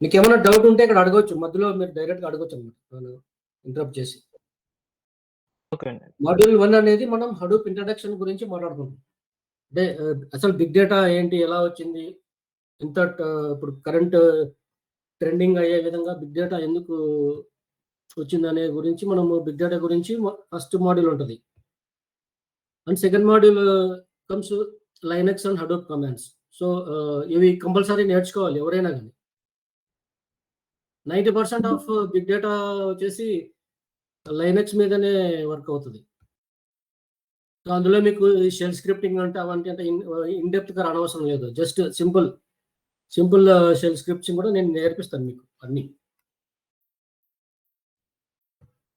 మీకు ఏమైనా డౌట్ ఉంటే ఇక్కడ అడగొచ్చు. మధ్యలో మీరు డైరెక్ట్‌గా అడగొచ్చు అన్నమాట. నేను ఇంటరప్ట్ చేసి. ఓకే అండి. మాడ్యూల్ 1 అనేది మనం హడూప్ ఇంట్రడక్షన్ గురించి మాట్లాడుకుంటాం. అంటే అసలు బిగ్ డేటా ఏంటి? ఎలా వచ్చింది? ఇప్పుడు కరెంట్ ట్రెండింగ్ అయ్యే విధంగా బిగ్ డేటా ఎందుకు వచ్చిందనే గురించి మనము బిగ్ డేటా గురించి ఫస్ట్ మాడ్యూల్ ఉంటది. And second module comes Linux and Hadoop commands. So ఇవి కంపల్సరీ నేర్చుకోవాలి ఎవరైనా గాని. 90% ఆఫ్ బిగ్ డేటా వచ్చేసి లైనక్స్ మీదనే వర్క్ అవుతది. సో అందులో మీకు షెల్ స్క్రిప్టింగ్ అంటే అవంటే అంటే ఇన్ డెప్త్‌గా రానవసరం లేదు. జస్ట్ సింపుల్ షెల్ స్క్రిప్ట్స్ కూడా నేను నేర్పిస్తాను మీకు అన్నీ.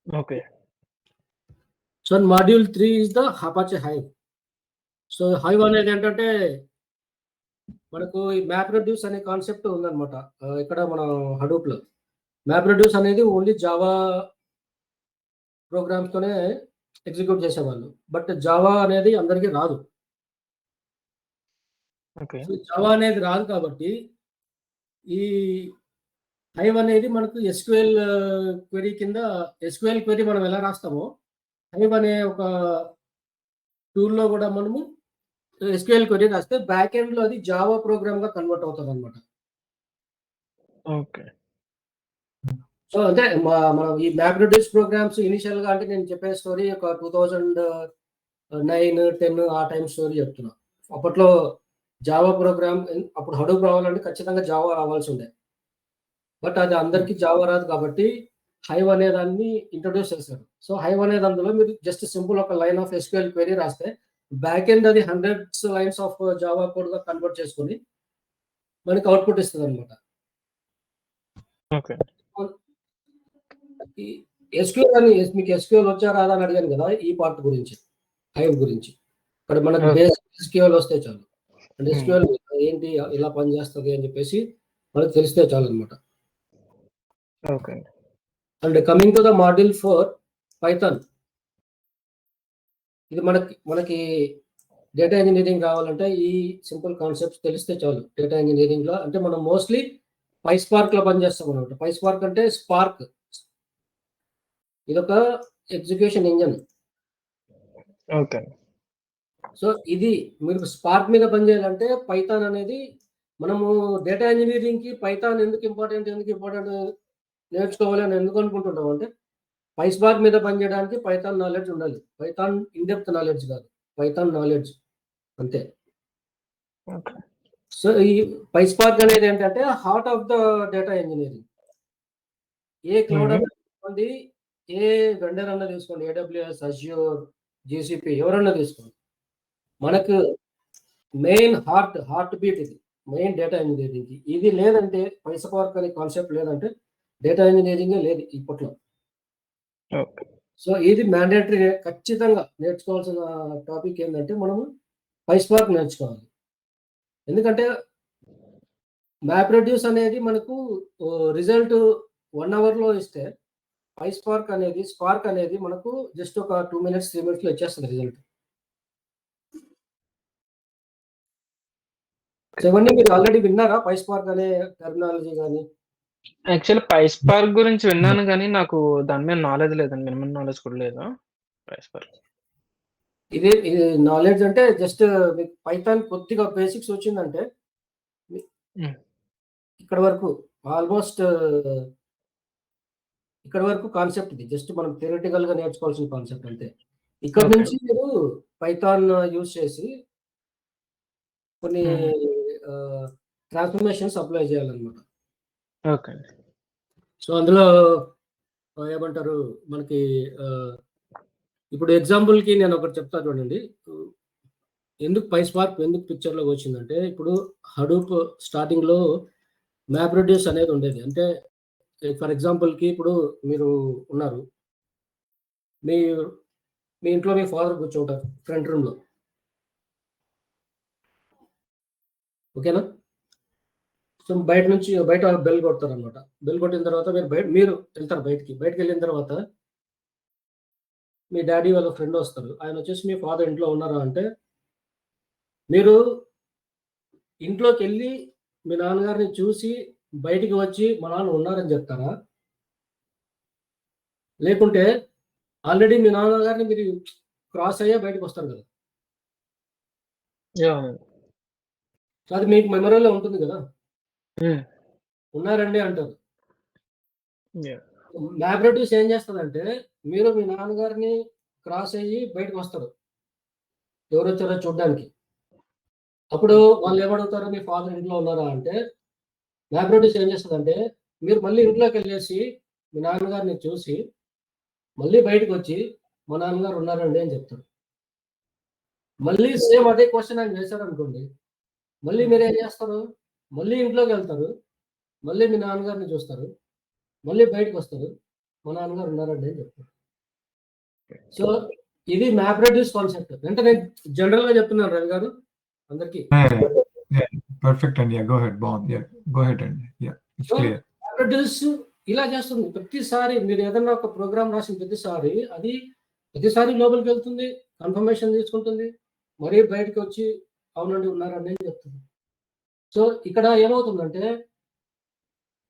Okay. So module 3 is the Apache Hive. So Hive అనేది ఏంటంటే మనకు ఈ మ్యాప్ రెడ్యూస్ అనే కాన్సెప్ట్ ఉందన్నమాట. ఇక్కడ మన హడూప్‌లో. మ్యాప్ రెడ్యూస్ అనేది ఓన్లీ జావా ప్రోగ్రామ్స్‌తోనే ఎగ్జిక్యూట్ చేసేవాళ్ళు. బట్ జావా అనేది అందరికీ రాదు. ఓకే. సో జావా అనేది రాదు కాబట్టి ఈ హైవ్ అనేది మనకు ఎస్‌క్యూఎల్ క్వెరీ కింద ఎస్‌క్యూఎల్ క్వెరీ మనం ఎలా రాస్తామో హైవ్ అనే ఒక టూల్‌లో కూడా మనము ఎస్‌క్యూఎల్ క్వెరీ రాస్తే బ్యాక్ ఎండ్‌లో అది జావా ప్రోగ్రామ్‌గా కన్వర్ట్ అవుతదన్నమాట. ఓకే. సో అంటే మనం ఈ మ్యాప్ రెడ్యూస్ ప్రోగ్రామ్స్ ఇనిషియల్‌గా అంటే నేను చెప్పే స్టోరీ ఒక 2009, 10 ఆ టైమ్ స్టోరీ చెప్తున్నా. అప్పట్లో జావా ప్రోగ్రామ్ అప్పుడు హడూప్ రావాలంటే ఖచ్చితంగా జావా రావాల్సి ఉండే. బట్ అది అందరికీ జావా రాదు కాబట్టి హైవ్ అనే దాన్ని ఇంట్రొడ్యూస్ చేశారు. సో హైవ్ అనేది అందులో మీరు జస్ట్ సింపుల్ ఒక లైన్ ఆఫ్ ఎస్‌క్యూఎల్ క్వెరీ రాస్తే బ్యాక్ ఎండ్ అది హండ్రెడ్స్ లైన్స్ ఆఫ్ జావా కోడ్‌గా కన్వర్ట్ చేసుకొని మనకి అవుట్‌పుట్ ఇస్తదన్నమాట. ఓకే. ఈ మీకు ఎస్‌క్యూఎల్ వచ్చా రాదా అని అడిగాను కదా! ఈ పార్ట్ గురించి. హైవ్ గురించి. ఇక్కడ మనకు బేసిక్ ఎస్‌క్యూఎల్ వస్తే చాలు. అంటే ఎస్‌క్యూఎల్ ఏంటి? ఎలా పనిచేస్తది అని చెప్పేసి మనకు తెలిస్తే చాలన్నమాట. Okay. And coming to the module 4 Python. ఇది మనకి డేటా ఇంజినీరింగ్ రావాలంటే ఈ సింపుల్ కాన్సెప్ట్స్ తెలిస్తే చాలు. డేటా ఇంజినీరింగ్‌లో అంటే మనం మోస్ట్‌లీ పైస్పార్క్‌లో పనిచేస్తాం అన్నమాట. పైస్పార్క్ అంటే స్పార్క్. ఇదొక ఎగ్జిక్యూషన్ ఇంజిన్. ఓకే. సో ఇది మీరు స్పార్క్ మీద పనిచేయాలంటే పైథాన్ అనేది మనము డేటా ఇంజినీరింగ్‌కి పైథాన్ ఎందుకు ఇంపార్టెంట్ నేర్చుకోవాలి అని ఎందుకు అనుకుంటున్నాం అంటే పైస్పార్క్ మీద పనిచేయడానికి పైథాన్ నాలెడ్జ్ ఉండాలి. పైథాన్ ఇన్ డెప్త్ నాలెడ్జ్ కాదు. పైథాన్ నాలెడ్జ్ అంతే. ఓకే. సో ఈ పైస్పార్క్ అనేది ఏంటంటే heart of the data engineering. A cloud అన్నా తీసుకోండి, ఏ వెండర్ అన్నా తీసుకోండి, ఏడబ్ల్యూఎస్, అజ్యూర్, జీసీపీ ఎవరన్నా తీసుకోండి. మనకు మెయిన్ హార్ట్ బీట్ ఇది. మెయిన్ డేటా ఇంజినీరింగ్‌కి. ఇది లేదంటే పైస్పార్క్ అనే కాన్సెప్ట్ లేదంటే డేటా ఇంజినీరింగే లేదు ఇప్పట్లో. ఓకే. సో ఇది మ్యాండేటరీ ఖచ్చితంగా నేర్చుకోవాల్సిన టాపిక్ ఏందంటే మనము పైస్పార్క్ నేర్చుకోవాలి. ఎందుకంటే మ్యాప్ రెడ్యూస్ అనేది మనకు రిజల్ట్ 1 అవర్‌లో ఇస్తే స్పార్క్ అనేది మనకు జస్ట్ ఒక 2 మినిట్స్, 3 మినిట్స్‌లో ఇచ్చేస్తది రిజల్ట్. సో ఇవన్నీ మీరు ఆల్రెడీ విన్నారా? పైస్పార్క్ అనే టెర్మినాలజీ గాని? యాక్చువల్లీ పైస్పార్క్ గురించి విన్నాను గానీ, నాకు దాని మీద నాలెడ్జ్ లేదండి. మినిమమ్ నాలెడ్జ్ కూడా లేదు పైస్పార్క్. ఇది నాలెడ్జ్ అంటే జస్ట్ మీకు పైథాన్ కొద్దిగా బేసిక్స్ వచ్చిందంటే ఇక్కడ వరకు ఆల్మోస్ట్ ఇక్కడ వరకు కాన్సెప్ట్ ఇది. జస్ట్ మనం థియరిటికల్‌గా నేర్చుకోవాల్సిన కాన్సెప్ట్ అంతే. ఇక్కడ నుంచి మీరు పైథాన్ యూజ్ చేసి కొన్ని ట్రాన్స్‌ఫర్మేషన్స్ అప్లై చేయాలన్నమాట. ఓకే. సో అందులో ఏమంటారు మనకి ఇప్పుడు ఎగ్జాంపుల్‌కి నేను ఒకటి చెప్తా చూడండి. ఎందుకు పైస్పార్క్ పిక్చర్‌లోకి వచ్చిందంటే ఇప్పుడు హడూప్ స్టార్టింగ్‌లో మ్యాప్ రెడ్యూస్ అనేది ఉండేది. అంటే ఫర్ ఎగ్జాంపుల్‌కి ఇప్పుడు మీరు ఉన్నారు. మీ మీ ఇంట్లో మీ ఫాదర్ కూర్చుంటారు ఫ్రంట్ రూమ్‌లో. ఓకేనా? సో బయట బెల్ కొడతారన్నమాట. బెల్ కొట్టిన తర్వాత మీరు వెళ్తారు బయటికి. బయటికెళ్ళిన తర్వాత మీ డ్యాడీ వాళ్ళ ఫ్రెండ్ వస్తారు. ఆయన వచ్చేసి మీ ఫాదర్ ఇంట్లో ఉన్నారా అంటే మీరు ఇంట్లోకెళ్ళి మీ నాన్నగారిని చూసి బయటికి వచ్చి మా నాన్న ఉన్నారని చెప్తారా? లేకుంటే ఆల్రెడీ మీ నాన్నగారిని మీరు క్రాస్ అయ్యే బయటకొస్తారు కదా! యాహ్! సో, అది మీకు మెమరీలో ఉంటుంది కదా! హ్మ్. ఉన్నారండి అంటారు. యాహ్! ల్యాబొరేటరీస్ ఏం చేస్తదంటే, మీరు మీ నాన్నగారిని క్రాస్ అయ్యి బయటకొస్తారు. ఎవరొచ్చారో చూడ్డానికి. అప్పుడు వాళ్ళేమడుగుతారు, మీ ఫాదర్ ఇంట్లో ఉన్నారా అంటే, ల్యాబొరేటరీస్ ఏం చేస్తదంటే, మీరు మళ్ళీ ఇంట్లోకెళ్ళేసి మీ నాన్నగారిని చూసి, మళ్ళీ బయటకొచ్చి, మా నాన్నగారు ఉన్నారండి అని చెప్తారు. మళ్ళీ సేమ్ అదే క్వెషన్ ఆయన వేశారనుకోండి, మళ్ళీ మీరేం చేస్తారు, మళ్ళీ ఇంట్లోకెళ్తారు, మళ్ళీ మీ నాన్నగారిని చూస్తారు, మళ్ళీ బయటకొస్తారు, మా నాన్నగారు ఉన్నారండి అని చెప్తారు. సో, ఇది మ్యాప్‌రెడ్యూస్ కాన్సెప్ట్. అంటే నేను జనరల్‌గా చెప్తున్నాను రవి గారు అందరికి. పర్ఫెక్ట్ అండి. గో హెడ్ బాగుంది. గో హెడ్ అండి. It's so, clear. మ్యాప్‌రెడ్యూస్ ఇలా చేస్తుంది. ప్రతిసారి మీరు ఏదన్నా ఒక ప్రోగ్రామ్ రాసిన ప్రతిసారి అది ప్రతిసారి లోపలికెళ్తుంది, కన్ఫర్మేషన్ తీసుకుంటుంది, మరీ బయటకొచ్చి అవునండి ఉన్నారండి అని చెప్తుంది. సో, ఇక్కడ ఏమవుతుందంటే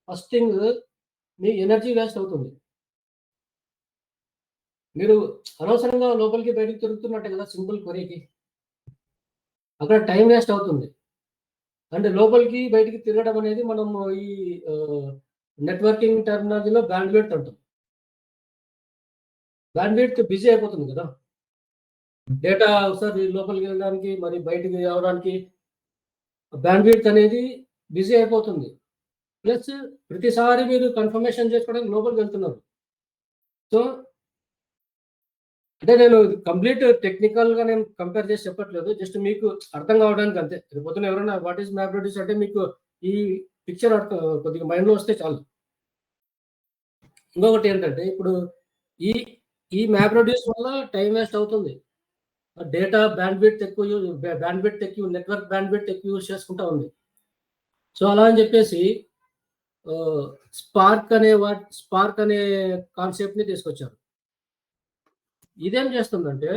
ఫస్ట్ థింగ్ మీ ఎనర్జీ వేస్ట్ అవుతుంది. మీరు అనవసరంగా లోపలికి బయటికి తిరుగుతున్నట్టే కదా సింపుల్ క్వెరీకి. అక్కడ టైం వేస్ట్ అవుతుంది. అంటే లోపలికి బయటికి తిరగడం అనేది మనం ఈ నెట్వర్కింగ్ టెర్మినాలజీలో బ్యాండ్‌విడ్త్ అంటాం. బ్యాండ్‌విడ్త్ బిజీ అయిపోతుంది కదా! డేటా ఒకసారి లోపలికి వెళ్ళడానికి మరి బయటికి రావడానికి బ్యాండ్‌విడ్త్ అనేది బిజీ అయిపోతుంది. ప్లస్ ప్రతిసారి మీరు కన్ఫర్మేషన్ చేసుకోవడానికి లోపలికి వెళ్తున్నారు. సో, అంటే నేను కంప్లీట్ టెక్నికల్‌గా నేను కంపేర్ చేసి చెప్పట్లేదు. జస్ట్ మీకు అర్థం కావడానికి అంతే. రేపొద్దున ఎవరైనా వాట్ ఈస్ మ్యాప్‌రెడ్యూస్ అంటే మీకు ఈ పిక్చర్ కొద్దిగా మైండ్‌లో వస్తే చాలు. ఇంకొకటి ఏంటంటే ఇప్పుడు ఈ ఈ మ్యాప్‌రెడ్యూస్ వల్ల టైం వేస్ట్ అవుతుంది. డేటా బ్యాండ్‌విడ్త్ ఎక్కువ నెట్వర్క్ బ్యాండ్‌విడ్త్ ఎక్కువ యూజ్ చేసుకుంటా ఉంది. సో, అలా అని చెప్పేసి స్పార్క్ అనే కాన్సెప్ట్‌ని తీసుకొచ్చారు. ఇదేం చేస్తుందంటే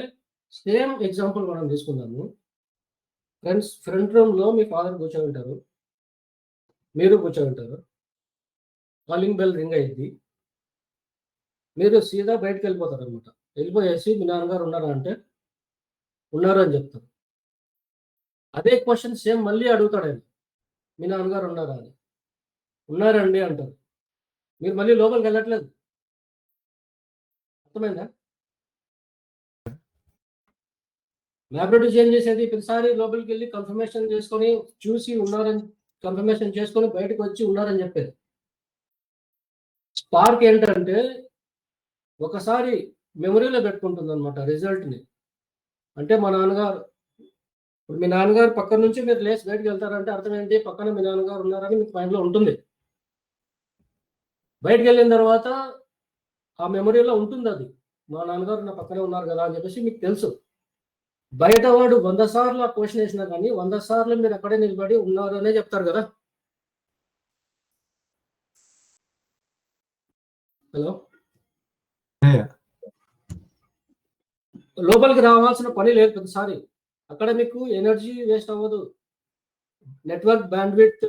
సేమ్ ఎగ్జాంపుల్ మనం తీసుకుందాము. ఫ్రంట్ రూమ్‌లో మీ ఫాదర్ కూర్చొని ఉంటారు. మీరు కూర్చొని ఉంటారు. కాలింగ్ బెల్ రింగ్ అయ్యిద్ది. మీరు సీదా బయటికెళ్ళిపోతారనమాట. వెళ్ళిపోయేసి మీ నాన్నగారు ఉన్నారా అంటే, ఉన్నారు అని చెప్తారు. అదే క్వెషన్ సేమ్ మళ్ళీ అడుగుతాడాయన. మీ నాన్నగారు ఉన్నారా అని. ఉన్నారండి అంటారు. మీరు మళ్ళీ లోపలికెళ్ళట్లేదు. అర్థమైందా? ల్యాబొరేటరీస్ ఏం చేసేది ప్రతిసారి లోపలికెళ్ళి కన్ఫర్మేషన్ చేసుకొని, చూసి ఉన్నారని కన్ఫర్మేషన్ చేసుకొని బయటకొచ్చి ఉన్నారని చెప్పేది. స్పార్క్ ఏంటంటే ఒకసారి మెమరీలో పెట్టుకుంటుందనమాట రిజల్ట్‌ని. అంటే మా నాన్నగారు ఇప్పుడు మీ నాన్నగారు పక్కన నుంచి మీరు లేసి బయటికెళ్తారంటే అర్థం ఏంటి? పక్కన మీ నాన్నగారు ఉన్నారని మీకు మైండ్‌లో ఉంటుంది. బయటికెళ్ళిన తర్వాత ఆ మెమరీలో ఉంటుందది. మా నాన్నగారు నా పక్కనే ఉన్నారు గదా! అని చెప్పేసి మీకు తెలుసు. బయట వాడు 100 సార్లు ఆ క్వెషన్ ఏసినా గానీ 100 సార్లు మీరు అక్కడే నిలబడి ఉన్నారు అనే చెప్తారు గదా! హలో! యాహ్! లోపలికి రావాల్సిన పని లేదు ప్రతిసారి. అక్కడ మీకు ఎనర్జీ వేస్ట్ అవ్వదు. నెట్వర్క్ బ్యాండ్‌విడ్త్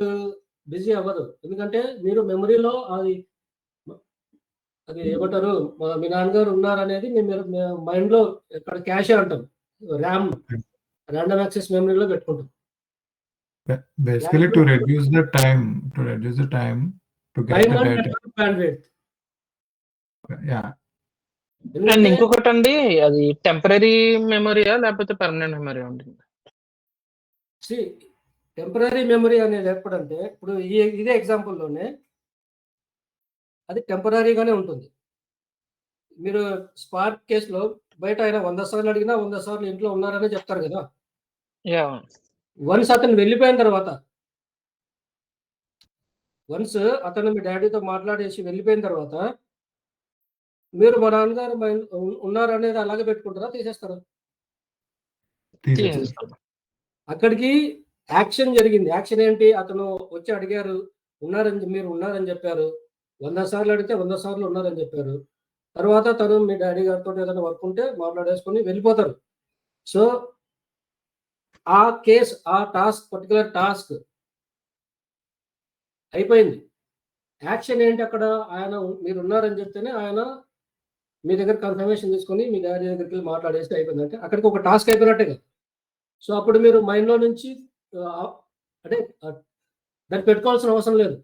బిజీ అవ్వదు. ఎందుకంటే మీరు మెమరీలో అది ఏమంటారు మీ నాన్నగారు ఉన్నారనేది మీరు మైండ్‌లో ఇక్కడ క్యాషే అంటాం. ర్యామ్ రాండమ్ యాక్సెస్ మెమరీలో పెట్టుకుంటాం. Basically to reduce the time to get the time and data. Network bandwidth. Yeah. And ఎందుకంటే ఇంకొకటండి అది టెంపరరీ మెమరీయా? లేకపోతే పర్మనెంట్ మెమరీ ఉంటుంది? సీ టెంపరరీ మెమరీ అనేది ఎప్పుడంటే ఇప్పుడు ఇదే ఎగ్జాంపుల్‌లోనే అది టెంపరరీగానే ఉంటుంది. మీరు స్పార్క్ కేస్‌లో బయట ఆయన 100 సార్లు అడిగినా 100 సార్లు ఇంట్లో ఉన్నారనే చెప్తారు గదా! యాహ్! వన్స్ అతను వెళ్ళిపోయిన తర్వాత అతను మీ డ్యాడీతో మాట్లాడేసి వెళ్ళిపోయిన తర్వాత మీరు మా నాన్నగారు ఉన్నారనేది అలాగే పెట్టుకుంటారా? తీసేస్తారా? తీసేస్తారు. తీసేస్తాను. అక్కడికి యాక్షన్ జరిగింది. యాక్షన్ ఏంటి? అతను వచ్చి అడిగారు. మీరు ఉన్నారని చెప్పారు. 100 సార్లు అడిగితే 100 సార్లు ఉన్నారని చెప్పారు. తర్వాత తను మీ డ్యాడీ గారితోటి ఏదైనా వర్క్ ఉంటే మాట్లాడేసుకొని వెళ్ళిపోతారు. సో, ఆ పర్టిక్యులర్ టాస్క్ అయిపోయింది. యాక్షన్ ఏంటి అక్కడ? ఆయన మీరు ఉన్నారని చెప్తేనే ఆయన మీ దగ్గర కన్ఫర్మేషన్ తీసుకొని మీ డాడీ దగ్గరికి వెళ్ళి మాట్లాడేస్తే అయిపోయింది. అంటే అక్కడికి ఒక టాస్క్ అయిపోయినట్టే కదా. సో అప్పుడు మీరు మైండ్లో నుంచి అంటే దాన్ని పెట్టుకోవాల్సిన అవసరం లేదు.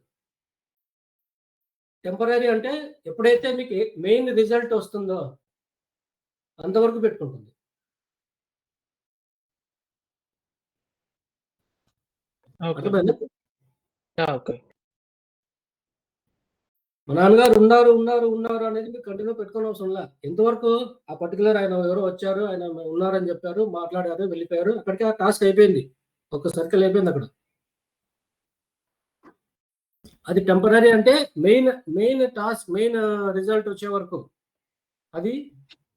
టెంపరరీ అంటే ఎప్పుడైతే మీకు మెయిన్ రిజల్ట్ వస్తుందో అంతవరకు పెట్టుకుంటుంది. ఓకే. అర్థమైందా? ఓకే. మా నాన్నగారు ఉన్నారు అనేది మీరు కంటిన్యూ పెట్టుకోని అవసరం లే. ఎంతవరకు ఆ పర్టికులర్ ఆయన ఎవరో వచ్చారు, ఆయన ఉన్నారని చెప్పారు, మాట్లాడారు, వెళ్ళిపోయారు. అక్కడికి ఆ టాస్క్ అయిపోయింది. ఒక సర్కిల్ అయిపోయింది అక్కడ. అది టెంపరరీ అంటే మెయిన్ టాస్క్, మెయిన్ రిజల్ట్ వచ్చే వరకు అది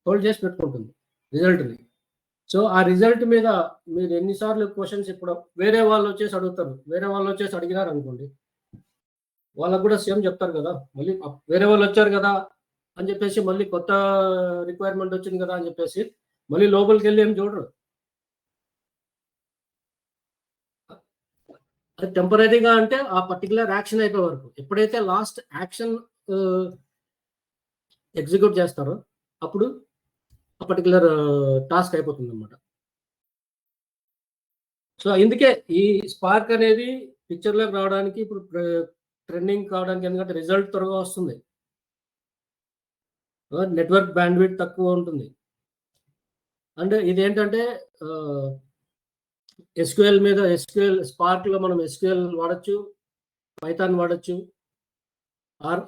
హోల్డ్ చేసి పెట్టుకుంటుంది రిజల్ట్ని. సో ఆ రిజల్ట్ మీద మీరు ఎన్నిసార్లు క్వశ్చన్స్ ఇప్పుడు వేరే వాళ్ళు వచ్చేసి అడుగుతారు. వేరే వాళ్ళు వచ్చేసి అడిగినారు అనుకోండి, వాళ్ళకు కూడా సేమ్ చెప్తారు కదా. మళ్ళీ వేరే వాళ్ళు వచ్చారు కదా అని చెప్పేసి మళ్ళీ కొత్త రిక్వైర్మెంట్ వచ్చింది కదా అని చెప్పేసి మళ్ళీ లోపలికి వెళ్ళి ఏం చూడరు. అది టెంపరీగా అంటే ఆ పర్టికులర్ యాక్షన్ అయిపోయే వరకు. ఎప్పుడైతే లాస్ట్ యాక్షన్ ఎగ్జిక్యూట్ చేస్తారో అప్పుడు ఆ పర్టికులర్ టాస్క్ అయిపోతుంది అనమాట. సో ఇందుకే ఈ స్పార్క్ అనేది పిక్చర్లోకి రావడానికి ఇప్పుడు ట్రెండింగ్ కావడానికి, ఎందుకంటే రిజల్ట్ త్వరగా వస్తుంది, నెట్వర్క్ బ్యాండ్విడ్త్ తక్కువ ఉంటుంది. అంటే ఇదేంటంటే ఎస్క్యూఎల్ స్పార్క్లో మనం ఎస్క్యూఎల్ వాడచ్చు, పైథాన్ వాడచ్చు,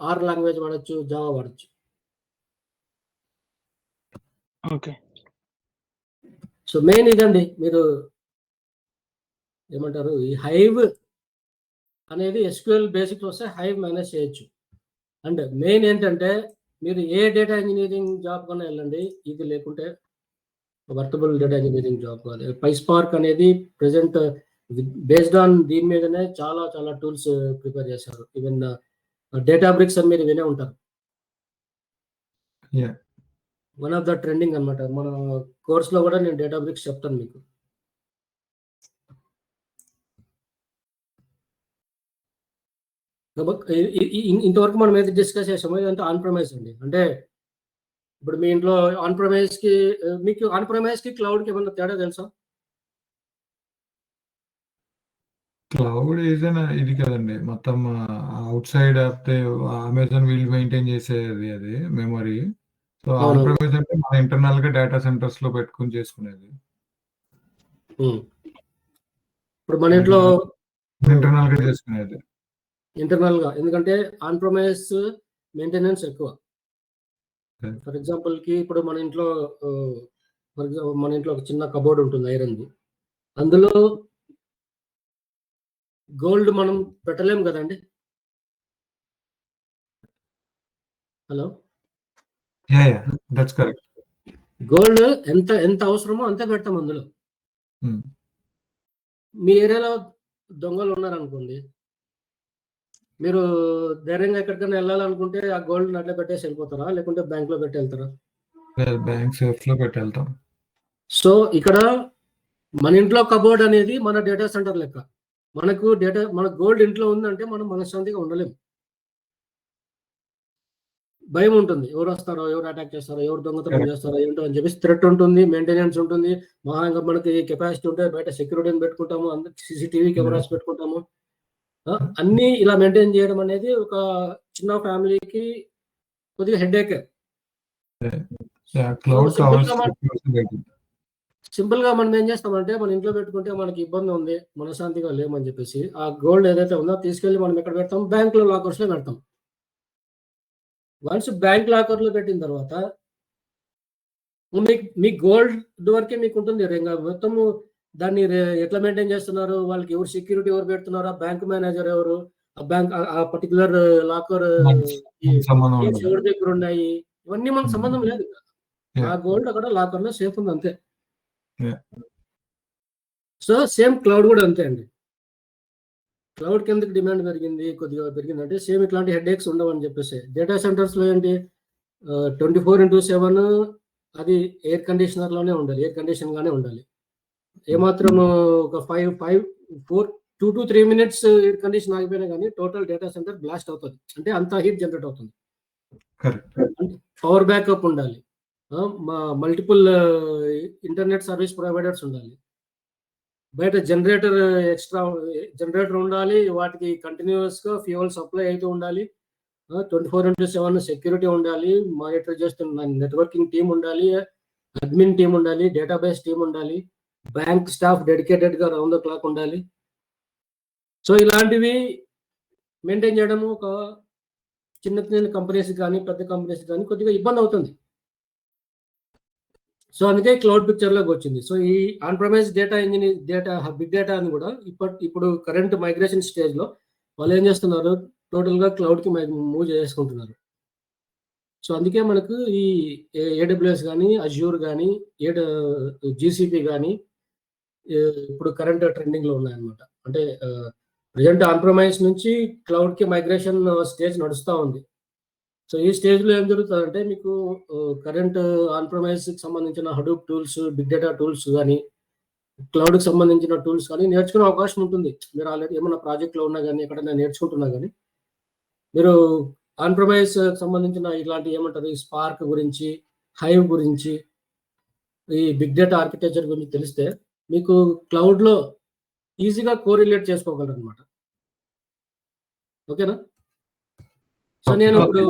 ఆర్ లాంగ్వేజ్ వాడచ్చు, జావా వాడచ్చు. ఓకే. సో మెయిన్ ఇదండి. మీరు ఏమంటారు, ఈ హైవ్ అనేది ఎస్క్యూఎల్ బేసిక్స్ వస్తే హైవ్ మేనేజ్ చేయొచ్చు. అండ్ మెయిన్ ఏంటంటే మీరు ఏ డేటా ఇంజనీరింగ్ జాబ్ కన్నా వెళ్ళండి, ఇది లేకుంటే వర్తబుల్ డేటా ఇంజనీరింగ్ జాబ్ కాదు. పైస్పార్క్ అనేది ప్రెసెంట్ బేస్డ్ ఆన్ దీని మీదనే చాలా చాలా టూల్స్ ప్రిపేర్ చేశారు. ఈవెన్ డేటాబ్రిక్స్ అని మీరు వినే ఉంటారు. వన్ ఆఫ్ ద ట్రెండింగ్ అనమాట. మన కోర్స్లో కూడా నేను డేటాబ్రిక్స్ చెప్తాను మీకు. ఇంతవరకు మనం ఏది డిస్కస్ చేసామో ఇదంతా ఆన్ ప్రైమస్ అండి. అంటే ఇప్పుడు మీ ఇంట్లో ఆన్ ప్రైమస్కి, మీకు ఆన్ ప్రైమస్కి క్లౌడ్కి ఏమన్నా తేడా తెలుసా? క్లౌడ్ ఇది కదండి, మొత్తం అవుట్ సైడ్ అమెజాన్ వీళ్ళు మెయింటైన్ చేసేది అది మెమరీ. సో ఆన్ ప్రైమస్ అంటే మన ఇంటర్నల్ గా డేటా సెంటర్స్ లో పెట్టుకుని చేసుకునేది. ఇప్పుడు మన ఇంట్లో ఇంటర్నల్ గా చేసుకునేది. ఇంటర్నల్ గా, ఎందుకంటే ఆన్ ప్రైమస్ మెయింటెనెన్స్ ఎక్కువ. ఫర్ ఎగ్జాంపుల్ కి ఇప్పుడు మన ఇంట్లో ఒక చిన్న కబోర్డ్ ఉంటుంది ఐరన్ది. అందులో గోల్డ్ మనం పెట్టలేం కదండి. Hello, that's correct. గోల్డ్ ఎంత అవసరమో అంతే పెడతాం అందులో. మీ ఏరియాలో దొంగలు ఉన్నారనుకోండి, మీరు ధైర్యంగా ఎక్కడికైనా వెళ్ళాలనుకుంటే ఆ గోల్డ్ అట్లా పెట్టేసి వెళ్ళిపోతారా, లేకుంటే బ్యాంక్ లో పెట్టి వెళ్తారా? బ్యాంక్ సేఫ్ లో పెట్టి వెళ్తాం. సో ఇక్కడ మన ఇంట్లో కబోర్డ్ అనేది మన డేటా సెంటర్ లెక్క. మన గోల్డ్ ఇంట్లో ఉందంటే మనం మనశ్శాంతిగా ఉండలేము. భయం ఉంటుంది, ఎవరు వస్తారో, ఎవరు అటాక్ చేస్తారో, ఎవరు దొంగతనం చేస్తారో ఏంటో అని చెప్పేసి థ్రెట్ ఉంటుంది, మెయింటెనెన్స్ ఉంటుంది. మహాంగా మనకి కెపాసిటీ ఉంటే బయట సెక్యూరిటీని పెట్టుకుంటాము, CCTV కెమెరాస్ పెట్టుకుంటాము. అన్ని ఇలా మెయింటైన్ చేయడం అనేది ఒక చిన్న ఫ్యామిలీకి కొద్దిగా హెడేక్. సింపుల్ గా మనం ఏం చేస్తామంటే, మన ఇంట్లో పెట్టుకుంటే మనకి ఇబ్బంది ఉంది, మనశాంతిగా లేమని చెప్పేసి ఆ గోల్డ్ ఏదైతే ఉందో తీసుకెళ్లి మనం ఎక్కడ పెడతాం, బ్యాంక్ లో లాకర్స్ లో పెడతాం. వన్స్ బ్యాంక్ లాకర్ లో పెట్టిన తర్వాత మీ గోల్డ్ వరకే మీకు ఉంటుంది. మొత్తము దాన్ని ఎట్లా మెయింటైన్ చేస్తున్నారు, వాళ్ళకి ఎవరు సెక్యూరిటీ ఎవరు పెడుతున్నారు, ఆ బ్యాంక్ మేనేజర్ ఎవరు, ఆ బ్యాంక్ ఆ పర్టికులర్ లాకర్ ఎవరి దగ్గర ఉన్నాయి, ఇవన్నీ మనకు సంబంధం లేదు. ఆ గోల్డ్ అక్కడ లాకర్ లో సేఫ్ ఉంది అంతే. సో సేమ్ క్లౌడ్ కూడా అంతే అండి. క్లౌడ్ కిందకి డిమాండ్ కొద్దిగా పెరిగిందంటే సేమ్ ఇట్లాంటి హెడేక్స్ ఉండవని చెప్పేసి. డేటా సెంటర్స్ లో ఏంటి 24/7 అది ఎయిర్ కండిషనర్ లోనే ఉండాలి, ఎయిర్ కండిషన్ గానే ఉండాలి. ఏమాత్రం ఒక 4 2 to 3 మినిట్స్ ఎయిర్ కండిషన్ ఆగిపోయినా కానీ టోటల్ డేటా సెంటర్ బ్లాస్ట్ అవుతుంది. అంటే అంత హీట్ జనరేట్ అవుతుంది. పవర్ బ్యాకప్ ఉండాలి, మల్టిపుల్ ఇంటర్నెట్ సర్వీస్ ప్రొవైడర్స్ ఉండాలి, బయట ఎక్స్ట్రా జనరేటర్ ఉండాలి, వాటికి కంటిన్యూస్గా ఫ్యూయల్ సప్లై అయితే ఉండాలి, 24/7 సెక్యూరిటీ ఉండాలి, మానిటర్ చేస్తున్న నెట్వర్కింగ్ టీం ఉండాలి, అడ్మిన్ టీం ఉండాలి, డేటాబేస్ టీం ఉండాలి, బ్యాంక్ స్టాఫ్ డెడికేటెడ్గా రౌండ్ ద క్లాక్ ఉండాలి. సో ఇలాంటివి మెయింటైన్ చేయడం ఒక చిన్న చిన్న కంపెనీస్ కానీ పెద్ద కంపెనీస్ కానీ కొద్దిగా ఇబ్బంది అవుతుంది. సో అందుకే క్లౌడ్ పిక్చర్లోకి వచ్చింది. సో ఈ on premise data engine big data అని కూడా ఇప్పుడు కరెంట్ మైగ్రేషన్ స్టేజ్లో వాళ్ళు ఏం చేస్తున్నారు, టోటల్గా క్లౌడ్కి మూవ్ చేసుకుంటున్నారు. సో అందుకే మనకు ఈ AWS కానీ అజ్యూర్ కానీ GCP కానీ ఇప్పుడు కరెంట్ ట్రెండింగ్లో ఉన్నాయన్నమాట. అంటే ప్రజెంట్ ఆన్ ప్రైమస్ నుంచి క్లౌడ్కి మైగ్రేషన్ స్టేజ్ నడుస్తూ ఉంది. సో ఈ స్టేజ్లో ఏం జరుగుతుందంటే మీకు కరెంట్ ఆన్ ప్రైమస్కి సంబంధించిన Hadoop tools, big data tools కానీ క్లౌడ్కి సంబంధించిన టూల్స్ కానీ నేర్చుకునే అవకాశం ఉంటుంది. మీరు ఆల్రెడీ ఏమైనా ప్రాజెక్ట్లో ఉన్నా కానీ ఎక్కడైనా నేర్చుకుంటున్నా కానీ మీరు ఆన్ ప్రైమస్ సంబంధించిన ఇలాంటి ఏమంటారు ఈ స్పార్క్ గురించి, హైవ్ గురించి, ఈ బిగ్ డేటా ఆర్కిటెక్చర్ గురించి తెలిస్తే మీకు క్లౌడ్లో ఈజీగా కోరిలేట్ చేసుకోగలరు అనమాట. ఓకేనా? సో నేను ఇప్పుడు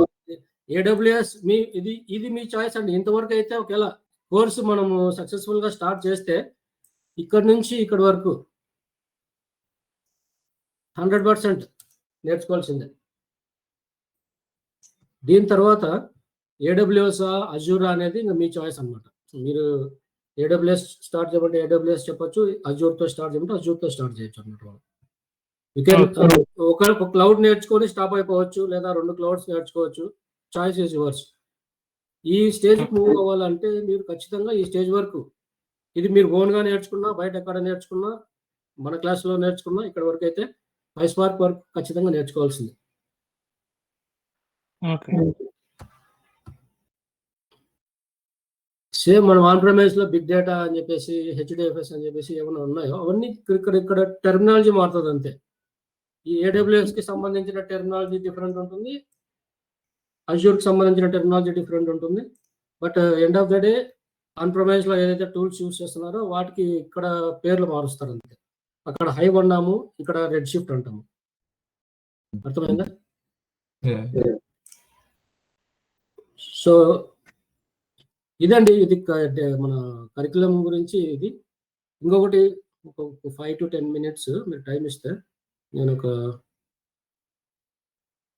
AWS ఇది మీ చాయిస్ అండి. ఇంతవరకు అయితే ఒకవేళ కోర్సు మనము సక్సెస్ఫుల్గా స్టార్ట్ చేస్తే ఇక్కడ నుంచి ఇక్కడి వరకు 100% నేర్చుకోవాల్సిందే. దీని తర్వాత AWS అజ్యూర్ అనేది ఇంకా మీ చాయిస్ అనమాట. మీరు AWS స్టార్ట్ చేయమంటే AWS చెప్పొచ్చు, అజ్యూర్తో స్టార్ట్ చేయమంటే అజ్యూర్తో స్టార్ట్ చేయొచ్చు అనమాట. ఒక క్లౌడ్ నేర్చుకొని స్టాప్ అయిపోవచ్చు, లేదా 2 క్లౌడ్స్ నేర్చుకోవచ్చు. Choice is yours. ఈ స్టేజ్కి మూవ్ అవ్వాలంటే మీరు ఖచ్చితంగా ఈ స్టేజ్ వరకు ఇది మీరు ఓన్గా నేర్చుకున్నా, బయట ఎక్కడ నేర్చుకున్నా, మన క్లాస్లో నేర్చుకున్నా, ఇక్కడ వరకు అయితే PySpark వరకు ఖచ్చితంగా నేర్చుకోవాల్సింది. సేమ్ మనం ఆన్ ప్రైమస్లో బిగ్ డేటా అని చెప్పేసి HDFS అని చెప్పేసి ఏమైనా ఉన్నాయో అవన్నీ ఇక్కడ టెర్మినాలజీ మారుతుంది అంతే. ఈ AWSకి సంబంధించిన టెర్మినాలజీ డిఫరెంట్ ఉంటుంది, అజ్యూర్కి సంబంధించిన టెర్మినాలజీ డిఫరెంట్ ఉంటుంది. But end of the day on ప్రైమస్లో ఏదైతే టూల్స్ యూస్ చేస్తున్నారో వాటికి ఇక్కడ పేర్లు మారుస్తారు అంతే. అక్కడ హైవ్ అన్నాము, ఇక్కడ రెడ్ షిఫ్ట్ అంటాము. అర్థమైందా? సో ఇదండి, ఇది మన కరికులం గురించి. ఇది ఇంకొకటి ఒక 5 to 10 minutes మీరు టైం ఇస్తే నేను ఒక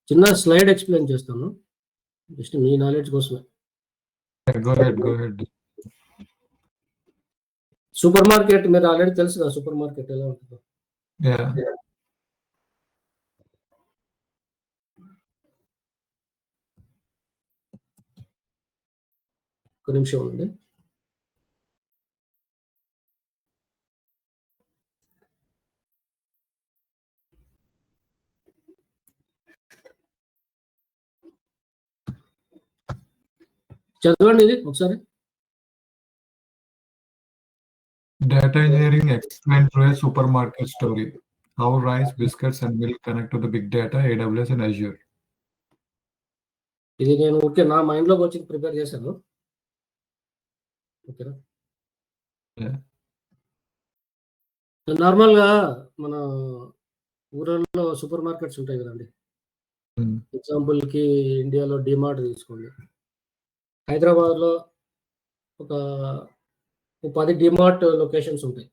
చిన్న స్లైడ్ ఎక్స్ప్లెయిన్ చేస్తాను, జస్ట్ మీ నాలెడ్జ్ కోసమే. సూపర్ మార్కెట్ మీరు ఆల్రెడీ తెలుసు కదా, సూపర్ మార్కెట్ ఎలా ఉంటుందో. ఒక నిమిషం ఉంది. చదవండి ఇది ఒకసారి. Data engineering explained through a supermarket story. How rice, biscuits, and milk connect to the big data, AWS and Azure. ఇది నేను ఓకే నా మైండ్లోకి వచ్చి ప్రిపేర్ చేశాను. ఓకేనా? నార్మల్గా మన ఊళ్ళలో సూపర్ మార్కెట్స్ ఉంటాయి కదండి. ఎగ్జాంపుల్కి ఇండియాలో డిమార్ట్ తీసుకోండి. హైదరాబాద్లో ఒక 10 డిమార్ట్ లొకేషన్స్ ఉంటాయి.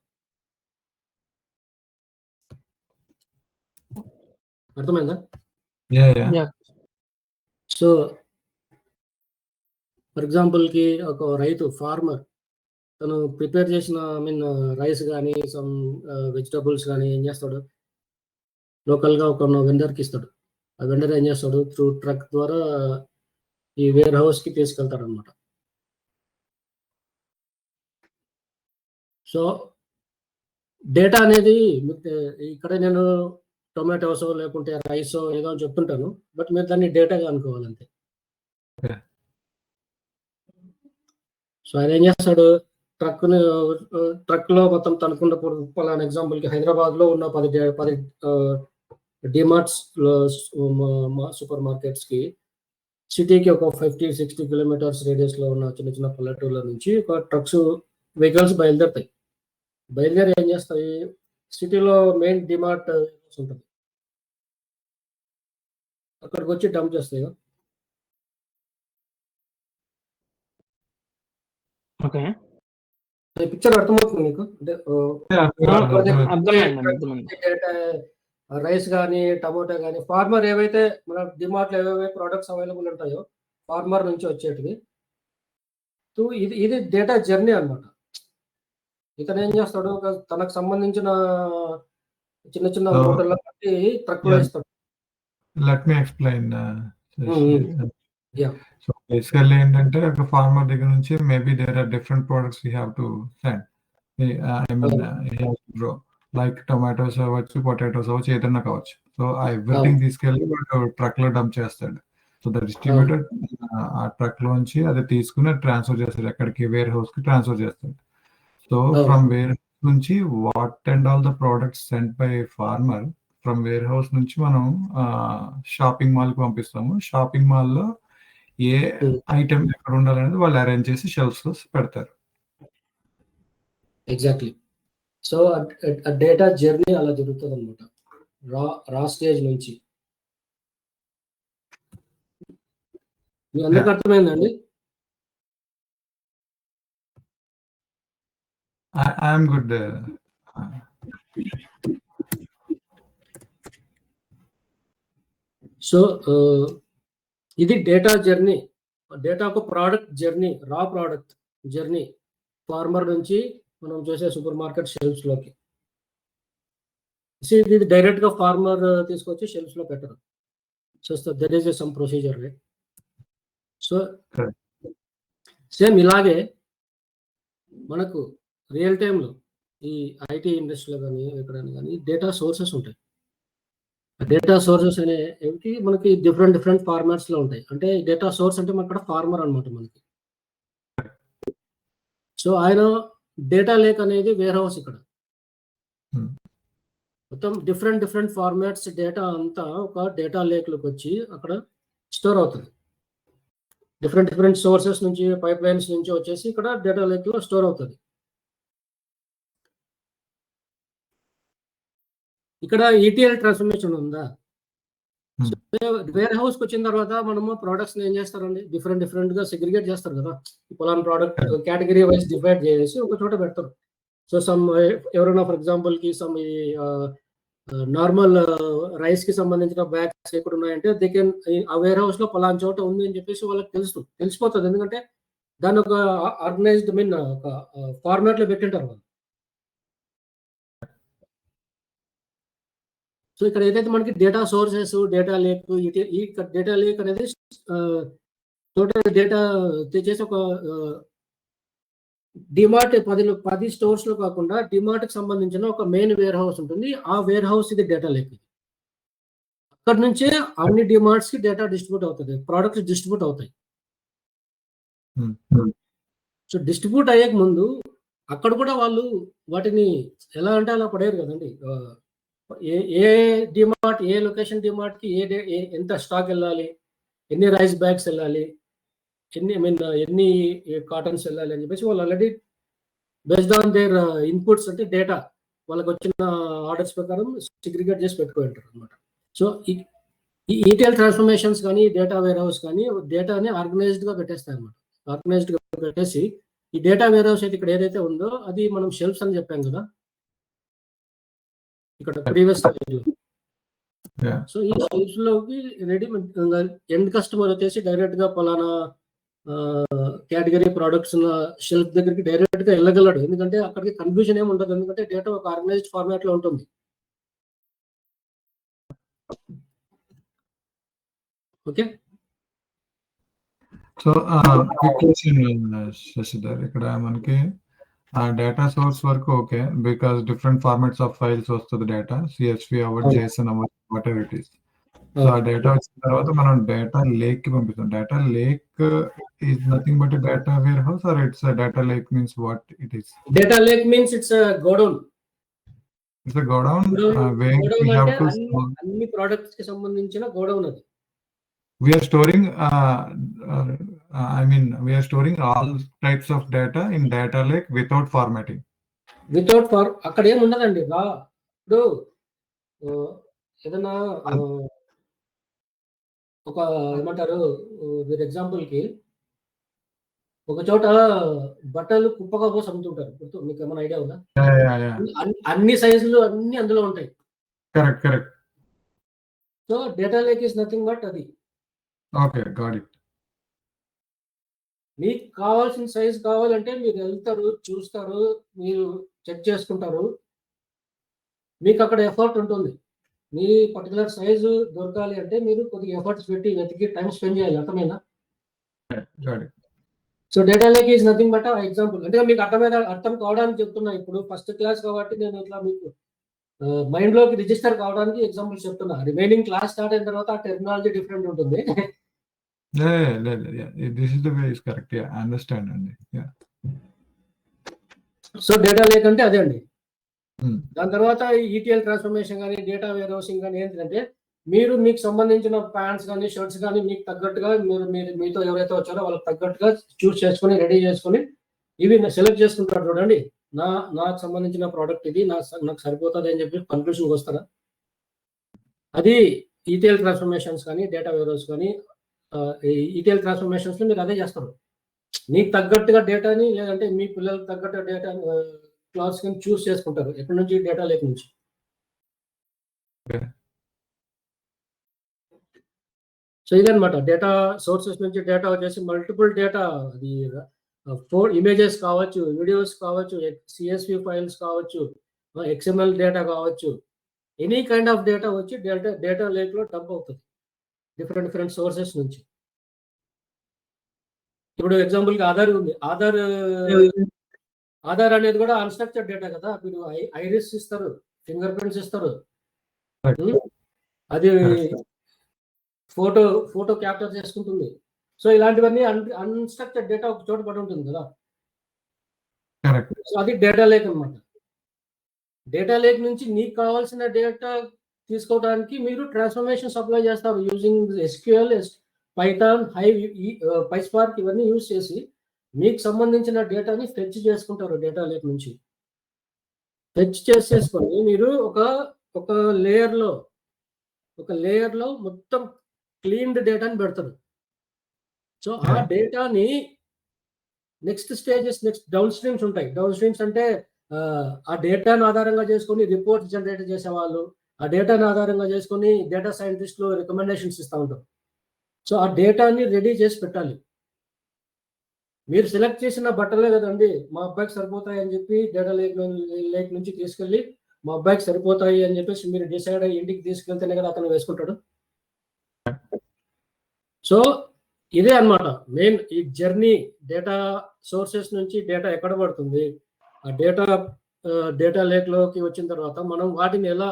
అర్థమైందా? సో ఫర్ ఎగ్జాంపుల్కి ఒక రైతు ఫార్మర్ తను ప్రిపేర్ చేసిన రైస్ కానీ సమ్ వెజిటబుల్స్ కానీ ఏం చేస్తాడు, లోకల్గా ఒక వెండర్కి ఇస్తాడు. ఆ వెండర్ ఏం చేస్తాడు, త్రూ ట్రక్ ద్వారా ఈ వేర్ హౌస్కి తీసుకెళ్తాడు అనమాట. సో డేటా అనేది ఇక్కడ నేను టొమాటోసో లేకుంటే రైసో ఏదో అని చెప్తుంటాను, బట్ మీరు దాన్ని డేటాగా అనుకోవాలంతే. సో ఆయన ఏం చేస్తాడు, ట్రక్లో మొత్తం తనుకున్న పలానా ఎగ్జాంపుల్కి హైదరాబాద్లో ఉన్న 10 డిమార్ట్స్ సూపర్ మార్కెట్స్కి సిటీకి ఒక 50-60 కిలోమీటర్స్ రేడియస్లో ఉన్న చిన్న చిన్న పల్లెటూర్ల నుంచి ఒక వెహికల్స్ బయలుదేరుతాయి. బయలుదేరి ఏం చేస్తాయి, సిటీలో మెయిన్ డిమార్ట్ ఉంటుంది, అక్కడికి వచ్చి డంప్ చేస్తాయి. ఓకే. పిక్చర్ అర్థమవుతుంది మీకు? అంటే రైస్ కానీ టమోటా కానీ ఫార్మర్ ఏవైతే మన డిమార్ట్లో ఏవేవైతే ప్రోడక్ట్స్ అవైలబుల్ ఉంటాయో ఫార్మర్ నుంచి వచ్చేటివి, ఇది డేటా జర్నీ అన్నమాట. ఇతను ఏం చేస్తాడు, తనకు సంబంధించిన చిన్న చిన్న మూటల్లో బట్టి ట్రక్లో ఇస్తాడు. Let me explain. So basically ఏంటంటే ఒక ఫార్మర్ దగ్గర నుంచి maybe there are different products we have to send. I mean grow like tomatoes అవ్వచ్చు, పొటాటోస్ అవ్వచ్చు, ఏదైనా కావచ్చు. సో ఆ ఎవ్రీథింగ్ తీసుకెళ్ళి వాడు ట్రక్ లో డంప్ చేస్తాడు. సో ద డిస్ట్రిబ్యూటర్ ఆ ట్రక్ లోంచి అది తీసుకుని ట్రాన్స్ఫర్ చేస్తాడు, ఎక్కడికి వేర్ హౌస్ కి ట్రాన్స్ఫర్ చేస్తాడు. సో ఫ్రమ్ వేర్ హౌస్ నుంచి what and all the products sent by farmer, from warehouse నుంచి మనం షాపింగ్ మాల్ కి పంపిస్తాము. షాపింగ్ మాల్ లో ఏ ఐటమ్ ఎక్కడ ఉండాలనేది వాళ్ళు అరేంజ్ చేసి షెల్ఫ్స్ లో పెడతారు. ఎగ్జాక్ట్లీ. సో డేటా జర్నీ అలా జరుగుతుంది అనమాట, రా స్టేజ్ నుంచి. మీ అందరికి అర్థమైందండి? I'm good. సో ఇది డేటా జర్నీ, డేటా ఒక ప్రోడక్ట్ జర్నీ, రా ప్రోడక్ట్ జర్నీ ఫార్మర్ నుంచి మనం చేసే సూపర్ మార్కెట్ షెల్ఫ్స్ లోకి. ఇది డైరెక్ట్ గా ఫార్మర్ తీసుకొచ్చి షెల్ఫ్స్ లో పెట్టరు. So there is some procedure, right? So same ఇలాగే మనకు రియల్ టైంలో ఈ ఐటీ ఇండస్ట్రీలో కానీ ఎక్కడైనా కానీ డేటా సోర్సెస్ ఉంటాయి. డేటా సోర్సెస్ అనేవి మనకి డిఫరెంట్ ఫార్మాట్స్ లో ఉంటాయి. అంటే డేటా సోర్స్ అంటే మన ఇక్కడ ఫార్మర్ అనమాట మనకి. సో ఆయన డేటా లేక్ అనేది వేర్ హౌస్. ఇక్కడ మొత్తం డిఫరెంట్ ఫార్మాట్స్ డేటా అంతా ఒక డేటా లేక్ లోకి వచ్చి అక్కడ స్టోర్ అవుతుంది. డిఫరెంట్ సోర్సెస్ నుంచి, పైప్ లైన్స్ నుంచి వచ్చేసి ఇక్కడ డేటా లేక్ లో స్టోర్ అవుతుంది. ఇక్కడ ఈటీఎల్ ట్రాన్స్ఫర్మేషన్ ఉందా? వేర్ హౌస్ కి వచ్చిన తర్వాత మనము ప్రోడక్ట్స్ ఏం చేస్తారండి, డిఫరెంట్ గా సెగ్రిగేట్ చేస్తారు కదా. పలానా ప్రోడక్ట్ కేటగిరీ వైజ్ డివైడ్ చేసి ఒక చోట పెడతారు. సో ఎవరైనా ఫర్ ఎగ్జాంపుల్ కి నార్మల్ రైస్ కి సంబంధించిన బ్యాగ్స్ ఎక్కడ ఉన్నాయంటే దే కెన్ ఆ వేర్ హౌస్ లో పలానా చోట ఉంది అని చెప్పేసి వాళ్ళకి తెలిసిపోతుంది. ఎందుకంటే దాన్ని ఒక ఆర్గనైజ్డ్ ఒక ఫార్మాట్ లో పెట్టింటారు వాళ్ళు. సో ఇక్కడ ఏదైతే మనకి డేటా సోర్సెస్, డేటా లేక్, ఈ డేటా లేక్ అనేది టోటల్ డేటా తెచ్చేసి ఒక డిమార్ట్ 10 స్టోర్స్ లో కాకుండా డిమార్ట్ కి సంబంధించిన ఒక మెయిన్ వేర్ హౌస్ ఉంటుంది. ఆ వేర్ హౌస్ ఇది డేటా లేక్. అక్కడ నుంచే అన్ని డిమార్ట్స్ కి డేటా డిస్ట్రిబ్యూట్ అవుతుంది, ప్రోడక్ట్స్ డిస్ట్రిబ్యూట్ అవుతాయి. సో డిస్ట్రిబ్యూట్ అయ్యే ముందు అక్కడ కూడా వాళ్ళు వాటిని ఎలా అంటే అలా పడేరు కదండి. ఏ డిమార్ట్, ఏ లొకేషన్ డిమార్ట్ కి ఎంత స్టాక్ వెళ్ళాలి, ఎన్ని రైస్ బ్యాగ్స్ వెళ్ళాలి, ఎన్ని కాటన్స్ వెళ్ళాలి అని చెప్పేసి వాళ్ళు already based on their inputs అంటే డేటా వాళ్ళకి వచ్చిన ఆర్డర్స్ ప్రకారం సిగ్రిగేట్ చేసి పెట్టుకుంటారు అనమాట. సో ఈ ఈటీఎల్ ట్రాన్స్ఫర్మేషన్స్ కానీ డేటా వేర్ హౌస్ కానీ డేటాని ఆర్గనైజ్డ్ గా పెట్టేస్తాయి అనమాట. ఆర్గనైజ్డ్ గా పెట్టేసి ఈ డేటా వేర్ హౌస్ అయితే ఇక్కడ ఏదైతే ఉందో అది మనం షెల్ఫ్స్ అని చెప్పాం కదా ఇక్కడ ప్రీవియస్. సో ఈ షెల్ఫ్స్ లోకి రెడీ ఎండ్ కస్టమర్ వచ్చేసి డైరెక్ట్ గా పలానా కేటగిరీ ప్రోడక్ట్స్ ఉన్న షెల్ఫ్ దగ్గరికి డైరెక్ట్ గా వెళ్ళగలడు. ఎందుకంటే అక్కడికి కన్ఫ్యూజన్ ఏమి ఉండదు, ఎందుకంటే డేటా ఒక ఆర్గనైజ్డ్ ఫార్మాట్ లో ఉంటుంది. ఓకే. సో శశిధర్, ఇక్కడ మనకి డేటా సోర్స్ వరకు okay, because different formats of files వస్తుంది డేటా, CSV అవ్వచ్చు, JSON అవ్వచ్చు, whatever it is. So ఆ డేటా వచ్చిన తర్వాత మనం డేటా లేక్ కి పంపిస్తాం. Data lake is nothing but data warehouse or it's data lake means what it is? Data lake means it's godown. It's godown where we godown have అంటే to అన్ని products కి సంబంధించిన godown అది. we are storing I mean we are storing all types of data in data lake without formatting. Without ఫార్ అక్కడ ఏమి ఉండదండి. ఇప్పుడు ఏదైనా ఒక ఏమంటారు మీరు ఎగ్జాంపుల్కి ఒక చోట బట్టలు కుప్పగా పోసి అమ్ముతుంటారు. మీకు ఏమైనా ఐడియా ఉందా? అన్ని సైజులు అన్ని అందులో ఉంటాయి. Correct. So data lake is nothing but అది. Okay, got it. మీకు కావాల్సిన సైజ్ కావాలంటే మీరు వెళ్తారు, చూస్తారు, మీరు చెక్ చేసుకుంటారు. మీకు అక్కడ ఎఫర్ట్ ఉంటుంది. మీ పర్టికులర్ సైజు దొరకాలి అంటే మీరు కొద్దిగా ఎఫర్ట్స్ పెట్టి వెతికి టైం స్పెండ్ చేయాలి. అర్థమైనా? So data lake is nothing but example. అంటే మీకు అర్థం కావడానికి చెప్తున్నా. ఇప్పుడు ఫస్ట్ క్లాస్ కాబట్టి నేను ఇట్లా మీకు మైండ్ లోకి రిజిస్టర్ కావడానికి ఎగ్జాంపుల్స్ చెప్తున్నా. రిమైనింగ్ క్లాస్ స్టార్ట్ అయిన తర్వాత ఆ టెక్నాలజీ డిఫరెంట్ ఉంటుంది. This is the way is correct. Yeah, I understand. Yeah. So data lake అంటే అదే అండి. దాని తర్వాత ఈటీఎల్ ట్రాన్స్ఫర్మేషన్ కానీ డేటా వేర్ హౌసింగ్ కానీ ఏంటంటే మీరు మీకు సంబంధించిన ప్యాంట్స్ కానీ షర్ట్స్ కానీ మీకు తగ్గట్టుగా మీరు మీతో ఎవరైతే వచ్చారో వాళ్ళకి తగ్గట్టుగా చూస్ చేసుకొని రెడీ చేసుకొని ఇవి సెలెక్ట్ చేసుకుంటారు. చూడండి, నాకు సంబంధించిన ప్రోడక్ట్ ఇది, నాకు సరిపోతుంది అని చెప్పి కన్క్లూషన్కి వస్తారా? అది ఈటీఎల్ ట్రాన్స్ఫర్మేషన్స్ కానీ డేటా వేర్ హౌస్ కానీ ఈటీఎల్ ట్రాన్స్ఫర్మేషన్స్ లో మీరు అదే చేస్తారు. మీకు తగ్గట్టుగా డేటాని లేదంటే మీ పిల్లలకు తగ్గట్టు డేటా క్లాస్ ని చూస్ చేసుకుంటారు. ఎక్కడి నుంచి? డేటా లేక్ నుంచి. సో ఇదనమాట డేటా సోర్సెస్ నుంచి డేటా వచ్చేసి మల్టిపుల్ డేటా. అది 4 ఇమేజెస్ కావచ్చు, వీడియోస్ కావచ్చు, CSV ఫైల్స్ కావచ్చు, XML డేటా కావచ్చు, ఎనీ కైండ్ ఆఫ్ డేటా వచ్చి డేటా లేక్ లో డంప్ అవుతుంది డిఫరెంట్ సోర్సెస్ నుంచి. ఇప్పుడు ఎగ్జాంపుల్ కి ఆధార్ ఉంది. ఆధార్ అనేది కూడా అన్స్ట్రక్చర్డ్ డేటా కదా. మీరు ఐరిస్ ఇస్తారు, ఫింగర్ ప్రింట్స్ ఇస్తారు, అది ఫోటో క్యాప్చర్ చేసుకుంటుంది. సో ఇలాంటివన్నీ అన్స్ట్రక్చర్డ్ డేటా ఒక చోట పడి ఉంటుంది కదా. సో అది డేటా లేక్ అన్నమాట. డేటా లేక్ నుంచి నీకు కావాల్సిన డేటా తీసుకోవడానికి మీరు ట్రాన్స్ఫర్మేషన్ అప్లై చేస్తారు యూజింగ్ SQL, పైథాన్, PySpark ఇవన్నీ యూజ్ చేసి మీకు సంబంధించిన డేటాని ఫెచ్ చేసుకుంటారు డేటా లేక్ నుంచి. ఫెచ్ చేసేసుకొని మీరు ఒక లేయర్లో మొత్తం క్లీన్డ్ డేటాని పెడతారు. సో ఆ డేటాని నెక్స్ట్ డౌన్ స్ట్రీమ్స్ ఉంటాయి. డౌన్ స్ట్రీమ్స్ అంటే ఆ డేటాను ఆధారంగా చేసుకొని రిపోర్ట్స్ జనరేట్ చేసేవాళ్ళు, ఆ డేటాను ఆధారంగా చేసుకొని డేటా సైంటిస్టులు రికమెండేషన్స్ ఇస్తూ ఉంటారు. సో ఆ డేటాని రెడీ చేసి పెట్టాలి. మీరు సెలెక్ట్ చేసిన బట్టలే కదండి మా అబ్బాయికి సరిపోతాయి అని చెప్పి డేటా లేక్ నుంచి తీసుకెళ్ళి మా అబ్బాయికి సరిపోతాయి అని చెప్పేసి మీరు డిసైడ్ అయ్యి ఇంటికి తీసుకెళ్తేనే కదా అతను వేసుకుంటాడు. సో ఇదే అన్నమాట మెయిన్ ఈ జర్నీ. డేటా సోర్సెస్ నుంచి డేటా ఎక్కడ పడుతుంది, ఆ డేటా లేక్ లోకి వచ్చిన తర్వాత మనం వాటిని ఎలా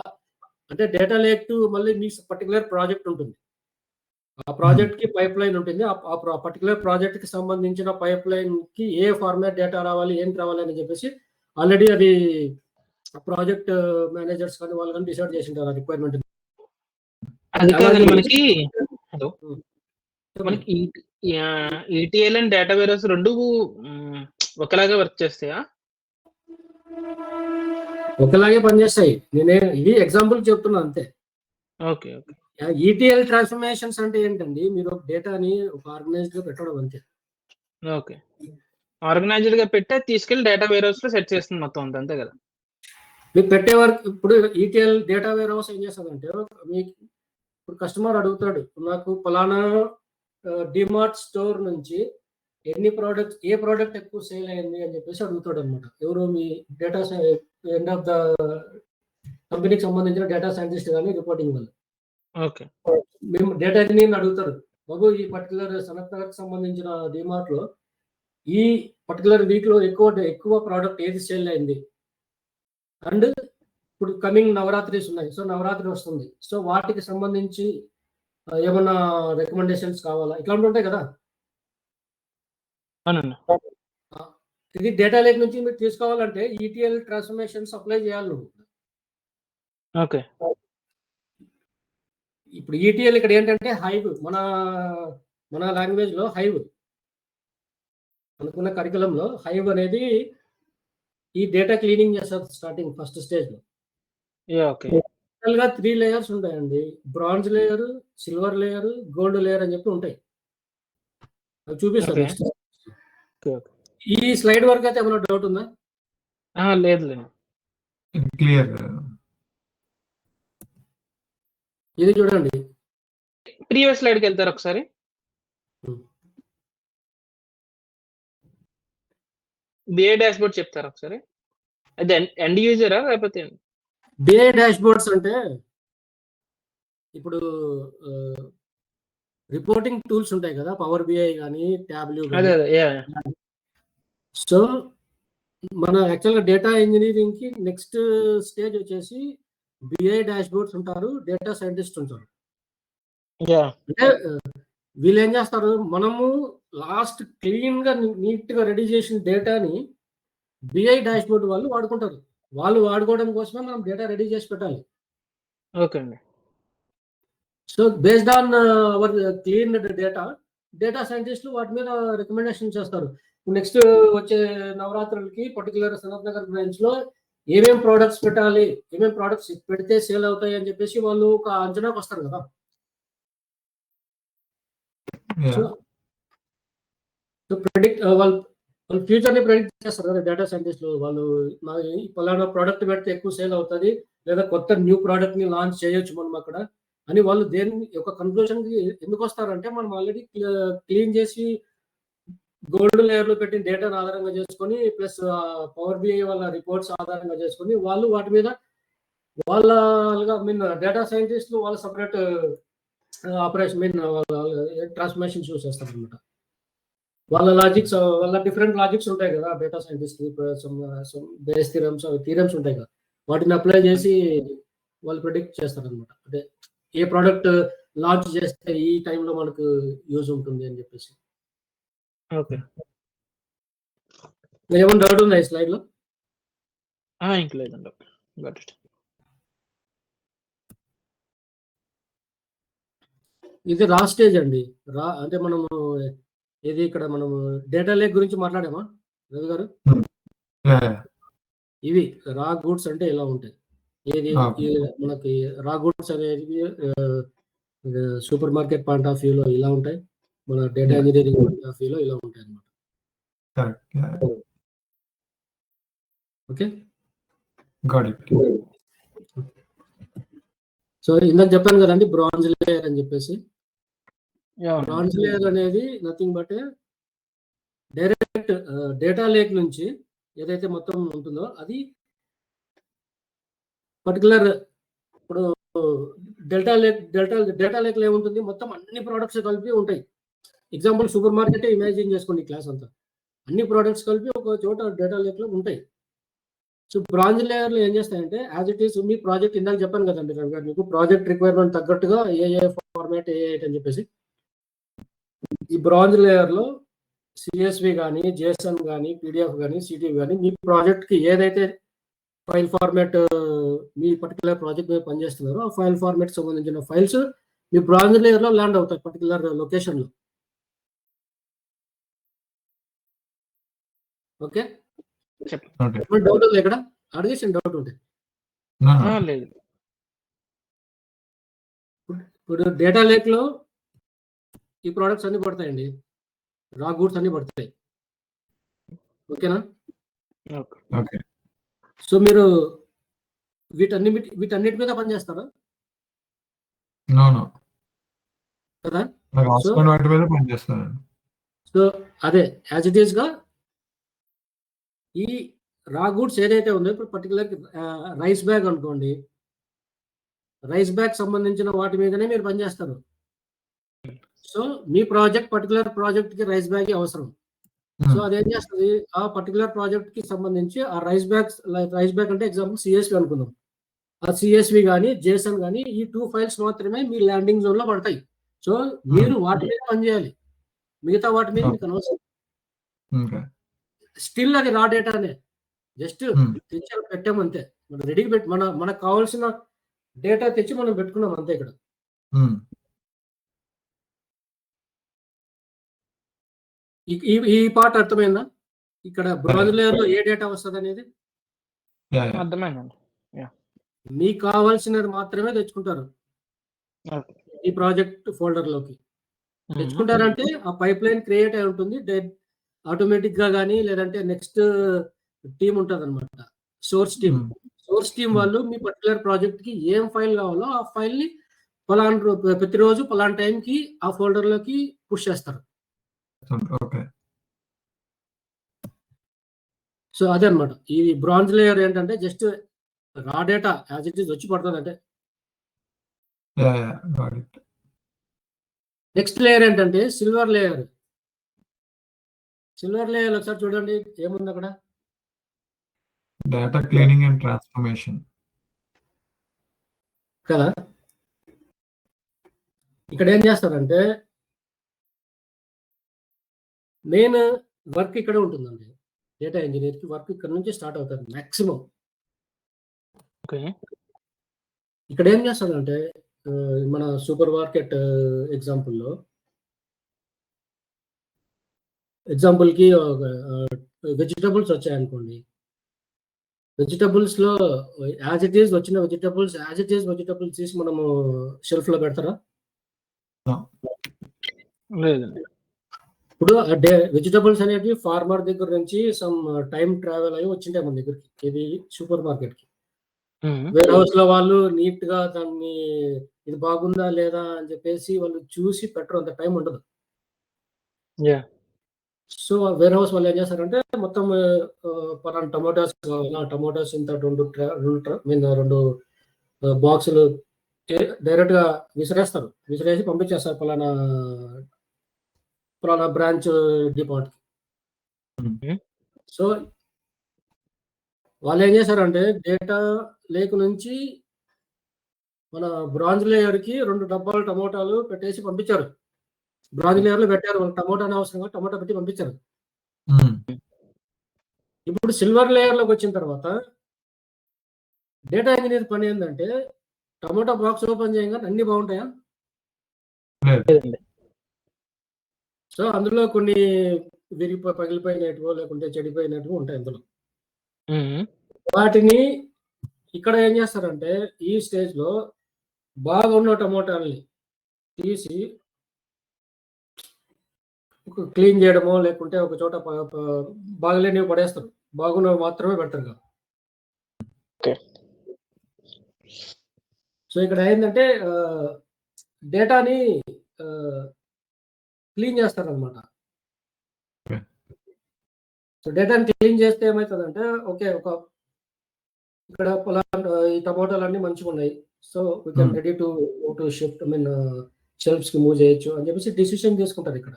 అంటే డేటా లేక్ టు మళ్ళీ మీ పర్టికులర్ ప్రాజెక్ట్ ఉంటుంది. ఆ ప్రాజెక్ట్ కి పైప్ లైన్ ఉంటుంది. ఆ పర్టికులర్ ప్రాజెక్ట్ కి సంబంధించిన పైప్ లైన్ కి ఏ ఫార్మాట్ డేటా రావాలి, ఏంటి రావాలి అని చెప్పేసి ఆల్రెడీ అది ప్రాజెక్ట్ మేనేజర్స్ కానీ వాళ్ళు కానీ డిసైడ్ చేసింటారు ఆ రిక్వైర్మెంట్. అది కాదండి మనకి ETL and data warehouse రెండు ఒకలాగా వర్క్ చేస్తాయా? ఒకలాగే పనిచేస్తాయి. ఇది ఎగ్జాంపుల్ చెప్తున్నా అంతే. ఓకే. ETL ట్రాన్స్ఫర్మేషన్స్ అంటే ఏంటండి, మీరు డేటాని ఒక ఆర్గనైజ్డ్ గా పెట్టడం అంతే. ఓకే, ఆర్గనైజ్డ్ గా పెట్టి తీసుకెళ్లి డేటా వేర్ హౌస్ లో సెట్ చేస్తుంది మొత్తం అంతే కదా. మీకు పెట్టే వరకు ఇప్పుడు ETL డేటా వేర్ హౌస్ ఏం చేస్తుందంటే మీకు ఇప్పుడు కస్టమర్ అడుగుతాడు, నాకు ఫలానా డిమార్ట్ స్టోర్ నుంచి ఏ ప్రోడక్ట్ ఎక్కువ సేల్ అయింది అని చెప్పేసి అడుగుతాడు అనమాట. ఎవరు? మీ డేటా ఎండ్ ఆఫ్ ద కంపెనీకి సంబంధించిన డేటా సైంటిస్ట్ కానీ రిపోర్టింగ్ వాళ్ళు. ఓకే, మేము డేటా ఇంజనీర్ని అడుగుతారు, బాబు ఈ పర్టికులర్ సనత్ నగర్కి సంబంధించిన డిమార్ట్ లో ఈ పర్టికులర్ వీక్ లో ఎక్కువ ప్రోడక్ట్ ఏది సేల్ అయింది. అండ్ ఇప్పుడు కమింగ్ నవరాత్రిస్ ఉన్నాయి, సో నవరాత్రి వస్తుంది, సో వాటికి సంబంధించి ఏమన్నా రికమెండేషన్స్ కావాలా, ఇట్లాంటివి ఉంటాయి కదా. అవునండి. ఇది డేటా లేక్ నుంచి మీరు తీసుకోవాలంటే ఈటీఎల్ ట్రాన్స్ఫర్మేషన్స్ అప్లై చేయాలి నువ్వు. ఓకే. ఇప్పుడు ఈటీఎల్ ఇక్కడ ఏంటంటే హైవ్, మన లాంగ్వేజ్లో హైవ్ అనుకున్న కరికులంలో హైవ్ అనేది ఈ డేటా క్లీనింగ్ చేస్తారు స్టార్టింగ్ ఫస్ట్ స్టేజ్లో. ఓకే. గా 3 లేయర్స్ ఉంటాయండి. Bronze layer, silver layer, gold layer అని చెప్పి ఉంటాయి. అవి చూపిస్తాను ఓకే. నెక్స్ట్. ఓకే. ఓకే. ఈ స్లైడ్ వరకు అయితే ఏమైనా డౌట్ ఉందా? లేదు. క్లియర్. ఇది చూడండి. ప్రీవియస్ స్లైడ్కి వెళ్తారు ఒకసారి. బిఏ డాష్బోర్డ్ చెప్తారా ఒకసారి? అది ఎండ్ యూజరా లేకపోతే బిఏ డాష్బోర్డ్స్ అంటే ఇప్పుడు రిపోర్టింగ్ టూల్స్ ఉంటాయి కదా, పవర్ బిఐ కానీ ట్యాబ్లు అదే కానీ. సో మన యాక్చువల్గా డేటా ఇంజనీరింగ్ కి నెక్స్ట్ స్టేజ్ వచ్చేసి బిఐ డాష్బోర్డ్స్ ఉంటారు, డేటా సైంటిస్ట్ ఉంటారు. అంటే వీళ్ళు ఏం చేస్తారు, మనము లాస్ట్ క్లీన్ గా నీట్ గా రెడీ చేసిన డేటాని బిఐ డాష్బోర్డ్ వాళ్ళు వాడుకుంటారు. వాళ్ళు వాడుకోవడం కోసమే మనం డేటా రెడీ చేసి పెట్టాలి. ఓకే అండి. So based on hour clean data సైంటిస్టులు వాటి మీద రికమెండేషన్ చేస్తారు. నెక్స్ట్ వచ్చే నవరాత్రులకి పర్టికులర్ సనత్ నగర్ బ్రాంచ్ లో ఏమేం ప్రోడక్ట్స్ పెట్టాలి, ఏమేం ప్రోడక్ట్స్ పెడితే సేల్ అవుతాయి అని చెప్పేసి వాళ్ళు ఒక అంచనాకు వస్తారు కదా. సో ప్రెడిక్ట్ వాళ్ళు ఫ్యూచర్ ని ప్రెడిక్ట్ చేస్తారు కదా డేటా సైంటిస్టులు. వాళ్ళు పలానా ప్రోడక్ట్ పెడితే ఎక్కువ సేల్ అవుతుంది, లేదా కొత్త న్యూ ప్రోడక్ట్ ని లాంచ్ చేయొచ్చు మనం అక్కడ అని వాళ్ళు దేని ఒక కన్క్లూజన్ కి ఎందుకు వస్తారంటే, మనం ఆల్రెడీ క్లీన్ చేసి గోల్డ్ లేయర్ లో పెట్టిన డేటాను ఆధారంగా చేసుకొని ప్లస్ పవర్ బిఐ వాళ్ళ రిపోర్ట్స్ ఆధారంగా చేసుకొని వాళ్ళు వాటి మీద వాళ్ళ డేటా సైంటిస్టులు వాళ్ళ సపరేట్ ఆపరేషన్ ట్రాన్స్ఫర్మేషన్ చూస్ చేస్తారు అనమాట. వాళ్ళ లాజిక్స్, వాళ్ళ డిఫరెంట్ లాజిక్స్ ఉంటాయి కదా డేటా సైంటిస్ట్, బేస్ థీరమ్స్ ఉంటాయి కదా, వాటిని అప్లై చేసి వాళ్ళు ప్రిడిక్ట్ చేస్తారు అనమాట. అంటే ఏ ప్రోడక్ట్ లాంచ్ చేస్తే ఈ టైంలో మనకు యూజ్ ఉంటుంది అని చెప్పేసి. ఓకే. ఏమైనా డౌట్ ఉందా ఈ స్లైడ్ లో? ఇంక లేదండి. Got it. ఇది రా స్టేజ్ అండి. అంటే మనము ఇది ఇక్కడ మనము డేటా లేక్ గురించి మాట్లాడామా రవి గారు? ఇవి రా గూడ్స్ అంటే ఇలా ఉంటాయి. ఏది మనకి రా గూడ్స్ అనేది సూపర్ మార్కెట్ పాయింట్ ఆఫ్ వ్యూలో ఇలా ఉంటాయి, మన డేటా ఇంజనీరింగ్ పాయింట్ ఆఫ్ వ్యూలో ఇలా ఉంటాయి అన్నమాట. ఓకే, సో ఇందాక చెప్పాను కదండి బ్రాంజ్ లేయర్ అని చెప్పేసి. బ్రాంజ్ లేయర్ అనేది nothing but direct data lake నుంచి ఏదైతే మొత్తం ఉంటుందో అది పర్టికులర్. ఇప్పుడు డేటా లేక్ ఏముంటుంది, మొత్తం అన్ని ప్రోడక్ట్స్ కలిపి ఉంటాయి. ఎగ్జాంపుల్ సూపర్ మార్కెట్ ఇమాజిన్ చేసుకోండి, క్లాస్ అంతా అన్ని ప్రోడక్ట్స్ కలిపి ఒక చోట డేటా లేక్ లో ఉంటాయి. సో బ్రాంజ్ లేయర్ లో ఏం చేస్తాయంటే as it is me project, ఇందాక చెప్పాను కదండి రవి గారు మీకు, ప్రాజెక్ట్ రిక్వైర్మెంట్ తగ్గట్టుగా ఏ ఫార్మాట్ ఏ అని చెప్పేసి. ఈ బ్రాంజ్ లేయర్ లో సిఎస్వి కానీ, జేసన్ కానీ, పీడిఎఫ్ కానీ, సిటివి కానీ, మీ ప్రాజెక్ట్ కి ఏదైతే ఫైల్ ఫార్మాట్ మీ పర్టికులర్ ప్రాజెక్ట్ మీద పనిచేస్తున్నారో ఆ ఫైల్ ఫార్మాట్ సంబంధించిన ఫైల్స్ మీ బ్రాంజ్ లేయర్ లో ల్యాండ్ అవుతాయి పర్టికులర్ లొకేషన్ లో. ఓకే, డౌట్ ఉంది ఇక్కడ? అడిగేసిన డౌట్ ఉంటే. ఇప్పుడు డేటా లేక్ లో ఈ ప్రోడక్ట్స్ అన్ని పడతాయండి, రా గూడ్స్ అన్ని పడతాయి. ఓకేనా? సో మీరు వీటన్నిటి మీద పనిచేస్తారా కదా? సో అదే యాజ్ ఇట్ ఈస్ గా ఈ రా గూడ్స్ ఏదైతే ఉందో, ఇప్పుడు పర్టికులర్ రైస్ బ్యాగ్ అనుకోండి, రైస్ బ్యాగ్ సంబంధించిన వాటి మీదనే మీరు పనిచేస్తారు. సో మీ పర్టికులర్ ప్రాజెక్ట్ కి రైస్ బ్యాగ్ అవసరం. సో అదేం చేస్తుంది, ఆ పర్టికులర్ ప్రాజెక్ట్ కి సంబంధించి ఆ రైస్ బ్యాగ్ అంటే ఎగ్జాంపుల్ సిఎస్వి అనుకుందాం, ఆ సిఎస్వి కానీ జేసన్ కానీ ఈ 2 ఫైల్స్ మాత్రమే మీ ల్యాండింగ్ జోన్ లో పడతాయి. సో మీరు వాటి మీద పనిచేయాలి, మిగతా వాటి మీద మీకు అనవసరం. ఓకే. స్టిల్ అది రా డేటానే, జస్ట్ తెచ్చి అక్కడ పెట్టామంతే. మనం రెడీగా పెట్టి మనకు కావాల్సిన డేటా తెచ్చి మనం పెట్టుకున్నాం అంతే ఇక్కడ. ఈ పార్ట్ అర్థమైందా? ఇక్కడ బ్రాంజ్ లేయర్లో ఏ డేటా వస్తుంది అనేది అర్థమైందండి. మీకు కావాల్సినది మాత్రమే తెచ్చుకుంటారు ఈ ప్రాజెక్ట్ ఫోల్డర్లోకి. తెచ్చుకుంటారంటే ఆ పైప్ లైన్ క్రియేట్ అయి ఉంటుంది ఆటోమేటిక్ గా, కానీ లేదంటే నెక్స్ట్ టీమ్ ఉంటుంది అనమాట, సోర్స్ టీమ్ వాళ్ళు మీ పర్టికులర్ ప్రాజెక్ట్ కి ఏం ఫైల్ కావాలో ఆ ఫైల్ ని ప్రతిరోజు పలానా టైం కి ఆ ఫోల్డర్ లోకి పుష్ చేస్తారు. సో అదే అనమాట. ఈ బ్రాంజ్ లేయర్ ఏంటంటే జస్ట్ రా డేటా యాజ్ ఇట్ ఈస్ వచ్చి పడుతుంది అంటే. నెక్స్ట్ లేయర్ ఏంటంటే సిల్వర్ లేయర్. సిల్వర్ లేయర్ ఒకసారి చూడండి ఏముంది అక్కడ. డేటా క్లీనింగ్ అండ్ ట్రాన్స్ఫర్మేషన్ కదా. ఇక్కడ ఏం చేస్తారంటే మెయిన్ వర్క్ ఇక్కడ ఉంటుందండి. డేటా ఇంజనీర్కి వర్క్ ఇక్కడ నుంచి స్టార్ట్ అవుతుంది మ్యాక్సిమం. ఇక్కడ ఏం చేస్తారంటే మన సూపర్ మార్కెట్ ఎగ్జాంపుల్కి వెజిటబుల్స్ వచ్చాయనుకోండి. వెజిటబుల్స్లో యాజ్ ఇట్ ఈస్ వచ్చిన వెజిటబుల్స్ తీసి మనము షెల్ఫ్లో పెడతారా? ఇప్పుడు వెజిటబుల్స్ అనేవి ఫార్మర్ దగ్గర నుంచి సమ్ టైం ట్రావెల్ అయ్యి వచ్చింటాయి మన దగ్గరికి, ఇది సూపర్ మార్కెట్కి. వేర్ హౌస్ లో వాళ్ళు నీట్ గా దాన్ని ఇది బాగుందా లేదా అని చెప్పేసి వాళ్ళు చూసి పెట్టరు, అంత టైం ఉండదు. సో వేర్ హౌస్ వాళ్ళు ఏం చేస్తారంటే మొత్తం పలానా టమోటాస్ ఇంత రెండు బాక్సులు డైరెక్ట్ గా విసిరేసి పంపించేస్తారు పలానా బ్రాంచ్ డిపార్ట్ కి. సో వాళ్ళు ఏం చేశారంటే డేటా లేక్ నుంచి మన బ్రాంజ్ లేయర్ కి 2 డబ్బాలు టమోటాలు పెట్టేసి పంపించారు. బ్రాంజ్ లేయర్ లో పెట్టారు, వాళ్ళు టమోటాని అవసరంగా టమోటా పెట్టి పంపించారు. ఇప్పుడు సిల్వర్ లేయర్ లోకి వచ్చిన తర్వాత డేటా ఇంజనీర్ పని ఏంటంటే టమోటా బాక్స్ ఓపెన్ చేయగానే అన్ని బాగుంటాయా? సో అందులో కొన్ని పగిలిపోయినట్టువో లేకుంటే చెడిపోయినట్టువో ఉంటాయి అందులో. వాటిని ఇక్కడ ఏం చేస్తారంటే ఈ స్టేజ్ లో బాగా ఉన్న టమోటాలని తీసి క్లీన్ చేయడమో లేకుంటే ఒక చోట బాగలేనివి పడేస్తారు, బాగున్నవి మాత్రమే పెడతారు. సో ఇక్కడ ఏంటంటే డేటాని క్లీన్ చేస్తారు అనమాట. సో డేటాని క్లీన్ చేస్తే ఏమవుతుందంటే ఓకే, ఇక్కడ ఈ టమోటాలు అన్ని మంచిగా ఉన్నాయి, so we can ready to shift shelves కి మూవ్ చేయొచ్చు అని చెప్పేసి డిసిషన్ తీసుకుంటారు ఇక్కడ.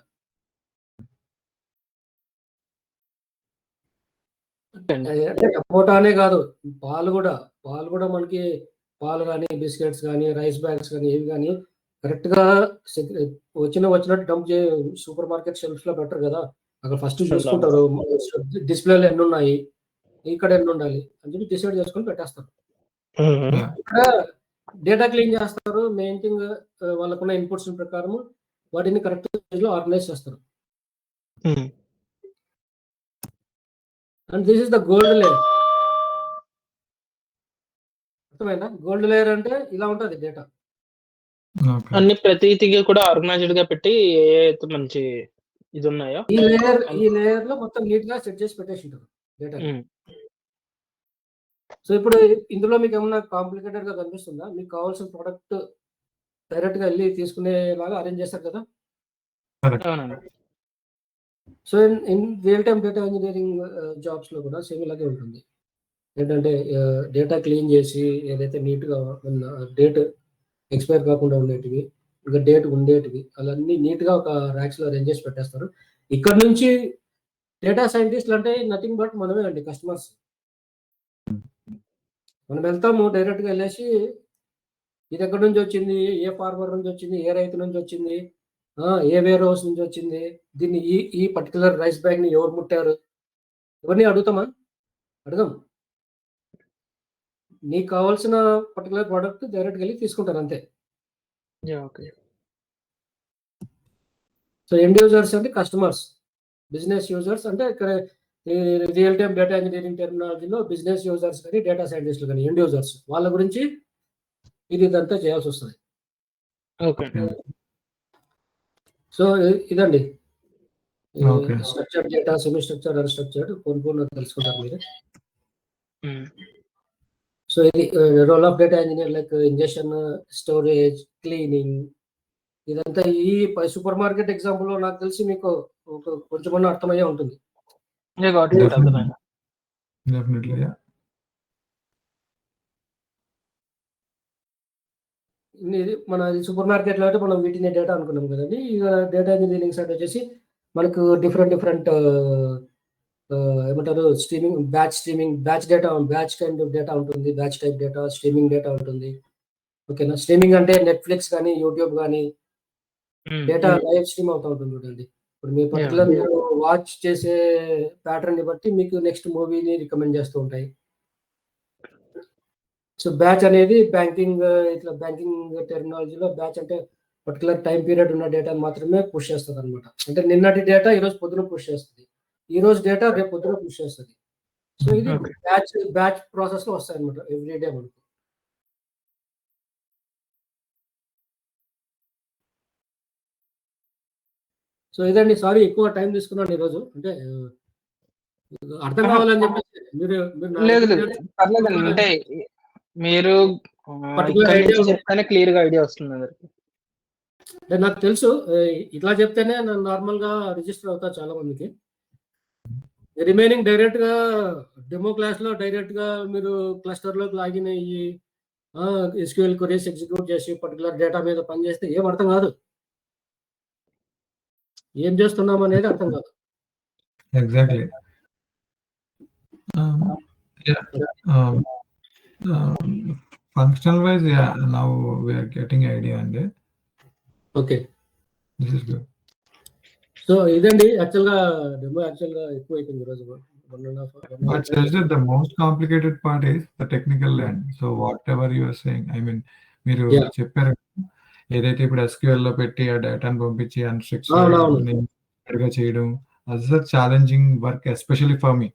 అంటే టమోటానే కాదు, పాలు కూడా మనకి పాలు కానీ బిస్కెట్స్ కానీ రైస్ బ్యాగ్స్ కానీ ఏవి కానీ కరెక్ట్ గా వచ్చినట్టు డంప్ సూపర్ మార్కెట్ షెల్ఫ్స్ లో పెట్టరు కదా. అక్కడ ఫస్ట్ చూసుకుంటారు డిస్ప్లేలో ఎన్ని ఉన్నాయి, ఇక్కడ ఎన్ని ఉండాలి అని చెప్పి డిసైడ్ చేసుకొని పెట్టేస్తారు. ఇక్కడ డేటా క్లీన్ చేస్తారు, మెయిన్ థింగ్ వాళ్ళకున్న ఇన్పుట్స్ ప్రకారం వాటిని కరెక్ట్ లో ఆర్గనైజ్ చేస్తారు. And this is the gold layer. అర్థమైందా? గోల్డ్ లేయర్ అంటే ఇలా ఉంటుంది డేటా. అన్ని ప్రతిగా కూడా ఆర్గనైజ్డ్ గా పెట్టి ఏ మంచి ఇది ఉన్నాయో ఈ లేయర్ లో మొత్తం నీట్ గా సెట్ చేసి పెట్టేసి ఉంటారు డేటా. సో ఇప్పుడు ఇందులో మీకు ఏమన్నా కాంప్లికేటెడ్ గా కనిపిస్తుందా? మీకు కావాల్సిన ప్రోడక్ట్ డైరెక్ట్ గా వెళ్ళి తీసుకునేలాగా అరేంజ్ చేస్తారు కదా. So in real time data engineering jobs లో కూడా సేమ్ ఇలాగే ఉంటుంది. ఏంటంటే డేటా క్లీన్ చేసి ఏదైతే నీట్ గా డేట్ ఎక్స్పైర్ కాకుండా ఉండేటివి, ఇంకా డేట్ ఉండేటివి అవన్నీ నీట్ గా ఒక ర్యాక్స్ లో అరేంజ్ చేసి పెట్టేస్తారు. ఇక్కడ నుంచి డేటా సైంటిస్ట్లు అంటే నథింగ్ బట్ మనమే అండి, కస్టమర్స్. మనం వెళ్తాము, డైరెక్ట్ గా వెళ్ళేసి ఇది ఎక్కడి నుంచి వచ్చింది, ఏ ఫార్మర్ నుంచి వచ్చింది, ఏ రైతు నుంచి వచ్చింది, ఏ వేర్ హౌస్ నుంచి వచ్చింది, దీన్ని ఈ పర్టికులర్ రైస్ బ్యాగ్ ని ఎవరు ముట్టారు, ఇవన్నీ అడుగుతామా? అడగం. నీకు కావాల్సిన పర్టికులర్ ప్రోడక్ట్ డైరెక్ట్ వెళ్ళి తీసుకుంటారు అంతే. ఓకే. సో ఎండ్ యూజర్స్ అంటే కస్టమర్స్, బిజినెస్ యూజర్స్ అంటే ఇక్కడ రియల్ టైమ్ డేటా ఇంజనీరింగ్ టెర్మినాలజీలో బిజినెస్ యూజర్స్ కానీ డేటా సైంటిస్టులు కానీ ఎండ్ యూజర్స్ వాళ్ళ గురించి ఇదంతా చేయాల్సి వస్తుంది. ఓకే. సో ఇదండి okay. Structured data, semi structured, unstructured కొన్ని తెలుసుకుంటారు మీరు. సో ఇది role of data engineer like injection, storage, cleaning, ఇదంతా ఈ సూపర్ మార్కెట్ ఎగ్జాంపుల్ లో నాకు తెలిసి మీకు కొంచెం అర్థమయ్యే ఉంటుంది. డెఫినెట్లీ. మన సూపర్ మార్కెట్ లో అయితే మనం వీటిని డేటా అనుకున్నాం కదండి. ఇక డేటా ఇంజనీరింగ్ సైడ్ వచ్చేసి మనకు డిఫరెంట్ ఏమంటారు streaming, batch data, batch kind of data ఉంటుంది, batch type data, streaming data ఉంటుంది. ఓకేనా? స్ట్రీమింగ్ అంటే నెట్ఫ్లిక్స్ కానీ యూట్యూబ్ కానీ డేటా లైవ్ స్ట్రీమ్ అవుతూ ఉంటుంది చూడండి. ఇప్పుడు మీ పర్టికులర్ మీరు వాచ్ చేసే ప్యాటర్న్ ని బట్టి మీకు నెక్స్ట్ మూవీని రికమెండ్ చేస్తూ ఉంటాయి. సో బ్యాచ్ అనేది బ్యాంకింగ్ టెర్మినాలజీలో బ్యాచ్ అంటే పర్టికులర్ టైం పీరియడ్ ఉన్న డేటా మాత్రమే పుష్ చేస్తుంది అనమాట. అంటే నిన్నటి డేటా ఈరోజు పొద్దున పుష్ చేస్తుంది, ఈ రోజు డేటా రేపు పొద్దున పుష్ చేస్తుంది. సో ఇది బ్యాచ్ ప్రాసెస్ లో వస్తాయి అనమాట ఎవ్రీ డే మనకు. సో ఇదండి. సారీ ఎక్కువ టైం తీసుకున్నాను ఈరోజు, అంటే అర్థం కావాలని చెప్పేసి మీరు లేదు పర్లేదండి. అంటే మీరు చెప్తానే క్లియర్ గా ఐడియా వస్తుంది అందరికి. అంటే నాకు తెలుసు ఇట్లా చెప్తేనే నార్మల్ గా రిజిస్టర్ అవుతారు చాలా మందికి. రిమైనింగ్ డైరెక్ట్ గా డెమో క్లాస్ లో డైరెక్ట్ గా మీరు క్లస్టర్ లోకి లాగిన్ అయ్యి SQL క్వరీస్ ఎగ్జిక్యూట్ చేసి పర్టికులర్ డేటా మీద పనిచేస్తే ఏం అర్థం కాదు, ఏం చేస్తున్నాం అనేది అర్థం కాదు. Exactly. Functional wise, now we are getting idea అండి. Okay. This is good. So ఇదండి యాక్చువల్గా డెమో ఎక్కువ అయిపోయింది ఈరోజు. But the most complicated part is the technical end. So whatever you are saying, I mean, మీరు చెప్పారు ఏదైతే ఇప్పుడు SQL లో పెట్టి ఆ డేటాను పంపించి అన్‌స్ట్రక్చర్డ్ గా చేయడం, అది challenging work especially for me.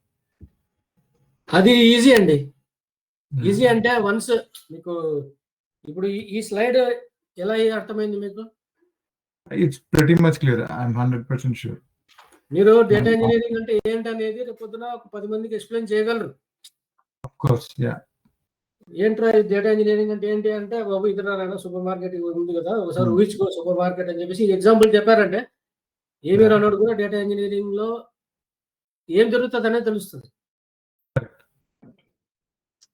అది ఈజీ అండి. ఈజీ అంటే వన్స్ మీకు ఇప్పుడు ఈ స్లైడ్ ఎలా అర్థమైంది మీకు? It's pretty much clear. I'm 100% sure. మీరు డేటా ఇంజనీరింగ్ అంటే ఏంటనేది రేపు పొద్దున ఒక 10 మందికి ఎక్స్ప్లెయిన్ చేయగలరు. Of course, yeah. ఏంట్రా డేటా ఇంజనీరింగ్ అంటే ఏంటి అంటే, బాబు ఇతర సూపర్ మార్కెట్ ఉంది కదా, ఒకసారి ఊహించుకో సూపర్ మార్కెట్ అని చెప్పేసి ఎగ్జాంపుల్ చెప్పారంటే ఏమీ అన్నాడు కూడా డేటా ఇంజనీరింగ్ లో ఏం జరుగుతుంది అనేది తెలుస్తుంది.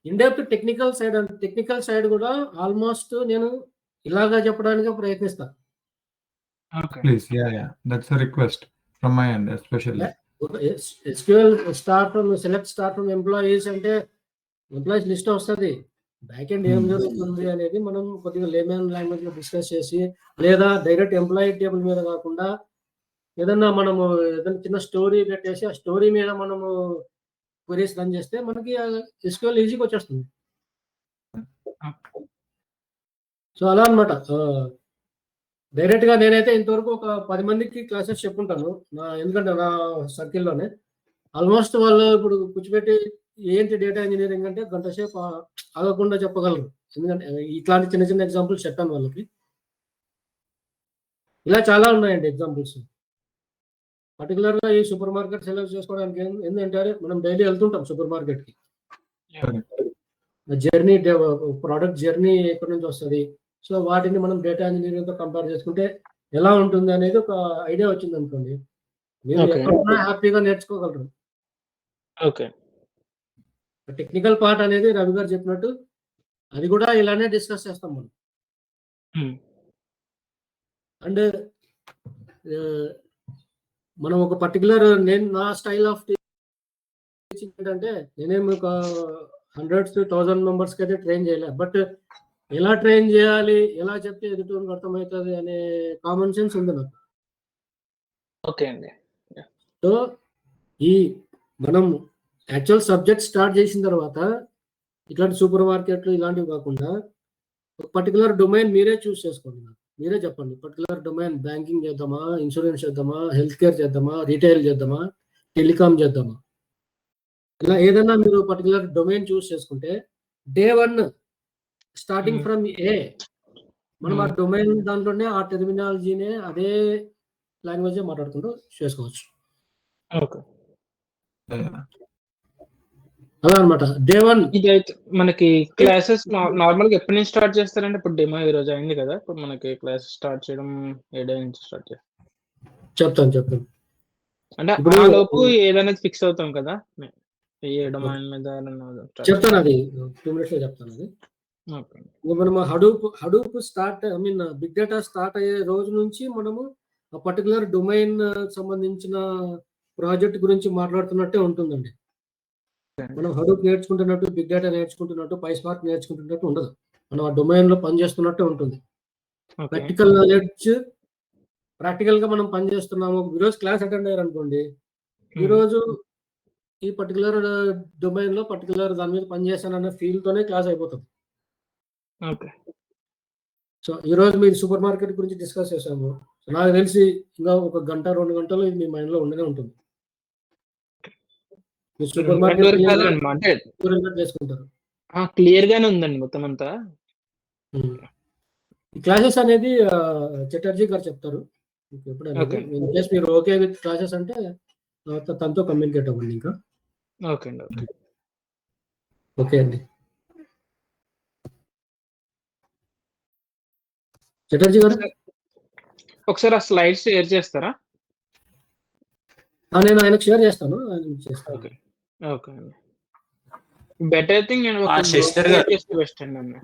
ఇన్డెప్త్ టెక్నికల్ సైడ్ కూడా ఆల్మోస్ట్ నేను ఇలాగా చెప్పడానికి ప్రయత్నిస్తాను. Please, yeah. That's a request from my end, especially. SQL select start from employees అంటే ఎంప్లాయీస్ లిస్ట్ వస్తుంది. బ్యాక్ ఎండ్ ఏం జరుగుతుంది అనేది మనం కొద్దిగా లేమన్ లాంగ్వేజ్ లో డిస్కస్ చేసి, లేదా డైరెక్ట్ ఎంప్లాయీ టేబుల్ మీద కాకుండా ఏదన్నా చిన్న స్టోరీ పెట్టేసి ఆ స్టోరీ మీద మనము క్వరీస్ రన్ చేస్తే మనకి SQL ఈజీగా వచ్చేస్తుంది. సో అలా అనమాట. డైరెక్ట్ గా నేనైతే ఇంతవరకు ఒక 10 మందికి క్లాసెస్ చెప్పుంటాను, ఎందుకంటే నా సర్కిల్లోనే ఆల్మోస్ట్ వాళ్ళు ఇప్పుడు కూర్చోబెట్టి ఏంటి డేటా ఇంజనీరింగ్ అంటే గంట సేపు ఆగకుండా చెప్పగలరు. ఎందుకంటే ఇట్లాంటి చిన్న ఎగ్జాంపుల్స్ చెప్పాను వాళ్ళకి. ఇలా చాలా ఉన్నాయండి ఎగ్జాంపుల్స్. పర్టికులర్ గా ఈ సూపర్ మార్కెట్ సెలెక్ట్ చేసుకోవడానికి ఏంటంటే మనం డైలీ వెళ్తుంటాం సూపర్ మార్కెట్ కి. జర్నీ ప్రోడక్ట్ జర్నీ ఎక్కడి నుంచి వస్తుంది, సో వాటిని మనం డేటా ఇంజనీరింగ్ తో కంపేర్ చేసుకుంటే ఎలా ఉంటుంది అనేది ఒక ఐడియా వచ్చింది అనుకోండి, మీరు ఎక్కడున్నా హ్యాపీగా నేర్చుకోగలరు. ఓకే. టెక్నికల్ పార్ట్ అనేది రవి గారు చెప్పినట్టు అది కూడా ఇలానే డిస్కస్ చేస్తాం మనం. అండ్ మనం ఒక పర్టికులర్ నా స్టైల్ ఆఫ్ టీచింగ్ ఏంటంటే నేనేమి ఒక 100 to 1000 మెంబర్స్కి అయితే ట్రైన్ చేయలేదు, బట్ ఎలా ట్రైన్ చేయాలి, ఎలా చెప్తే ఎదుటోనికి అర్థమవుతుంది అనే కామన్ సెన్స్ ఉంది నాకు. ఓకే అండి. సో ఈ మనం యాక్చువల్ సబ్జెక్ట్ స్టార్ట్ చేసిన తర్వాత ఇట్లాంటి సూపర్ మార్కెట్లు ఇలాంటివి కాకుండా ఒక పర్టికులర్ డొమైన్ మీరే చూస్ చేసుకోండి. మీరే చెప్పండి, పర్టికులర్ డొమైన్ బ్యాంకింగ్ చేద్దామా, ఇన్సూరెన్స్ చేద్దామా, హెల్త్ కేర్ చేద్దామా, రీటైల్ చేద్దామా, టెలికామ్ చేద్దామా, ఇలా ఏదైనా మీరు పర్టికులర్ డొమైన్ చూస్ చేసుకుంటే డే 1 స్టార్టింగ్ ఫ్రమ్ ఏ మనం ఆ డొమైన్ దాంట్లోనే ఆ టెర్మినాలజీనే అదే లాంగ్వేజ్ మాట్లాడుకుంటూ చేసుకోవచ్చు. ఓకే. అలా అనమాట. డే 1 ఇదైతే మనకి క్లాసెస్ నార్మల్గా ఎప్పటి నుంచి స్టార్ట్ చేస్తారంటే, ఇప్పుడు డెమో ఈ రోజు అయింది కదా, ఇప్పుడు మనకి క్లాసెస్ స్టార్ట్ చేయడం ఏ డే నుంచి స్టార్ట్ చేస్తాం చెప్తాను. అంటే ఇప్పుడు ఆ లోపు ఏదైనా ఫిక్స్ అవుతాం కదా, ఏ డొమైన్ మీద చెప్తాను, అది 2 minutes లో చెప్తాను. అది మనం Hadoop start big data start అయ్యే రోజు నుంచి మనము ఆ పర్టికులర్ డొమైన్ సంబంధించిన ప్రాజెక్ట్ గురించి మాట్లాడుతున్నట్టే ఉంటుందండి. మనం హడూప్ నేర్చుకుంటున్నట్టు, బిగ్ డేటా నేర్చుకుంటున్నట్టు, పైస్పార్క్ నేర్చుకుంటున్నట్టు ఉండదు. మనం ఆ డొమైన్ లో పనిచేస్తున్నట్టే ఉంటుంది. ప్రాక్టికల్ నాలెడ్జ్, ప్రాక్టికల్ గా మనం పనిచేస్తున్నాము. ఈరోజు క్లాస్ అటెండ్ అయ్యారు అనుకోండి, ఈరోజు ఈ పర్టికులర్ డొమైన్ లో పర్టికులర్ దాని మీద పనిచేస్తానన్న ఫీల్ తోనే క్లాస్ అయిపోతుంది. సో ఈ రోజు మీరు సూపర్ మార్కెట్ గురించి డిస్కస్ చేసాము. నాకు తెలిసి ఇంకా ఒక గంట 2 గంటలు ఇది మీ మైండ్ లో ఉండనే ఉంటుంది. సూపర్ మార్కెట్ చేసుకుంటారు. క్లియర్ గానే ఉందండి మొత్తం అంతా. ఈ క్లాసెస్ అనేది చటర్జీ గారు చెప్తారు. ఎప్పుడైనా ఇన్ కేస్ మీరు ఓకే విత్ క్లాసెస్ అంటే తనతో కమ్యూనికేట్ అవ్వండి. ఇంకా ఓకే అండి. చటర్జీ గారు ఒకసారి ఆ స్లైడ్స్ షేర్ చేస్తారా? నేను ఆయనకు షేర్ చేస్తాను. ఓకే అండి. బెటర్ థింగ్ నేను ఒక శశిధర్ గారు బెస్ట్ అండి.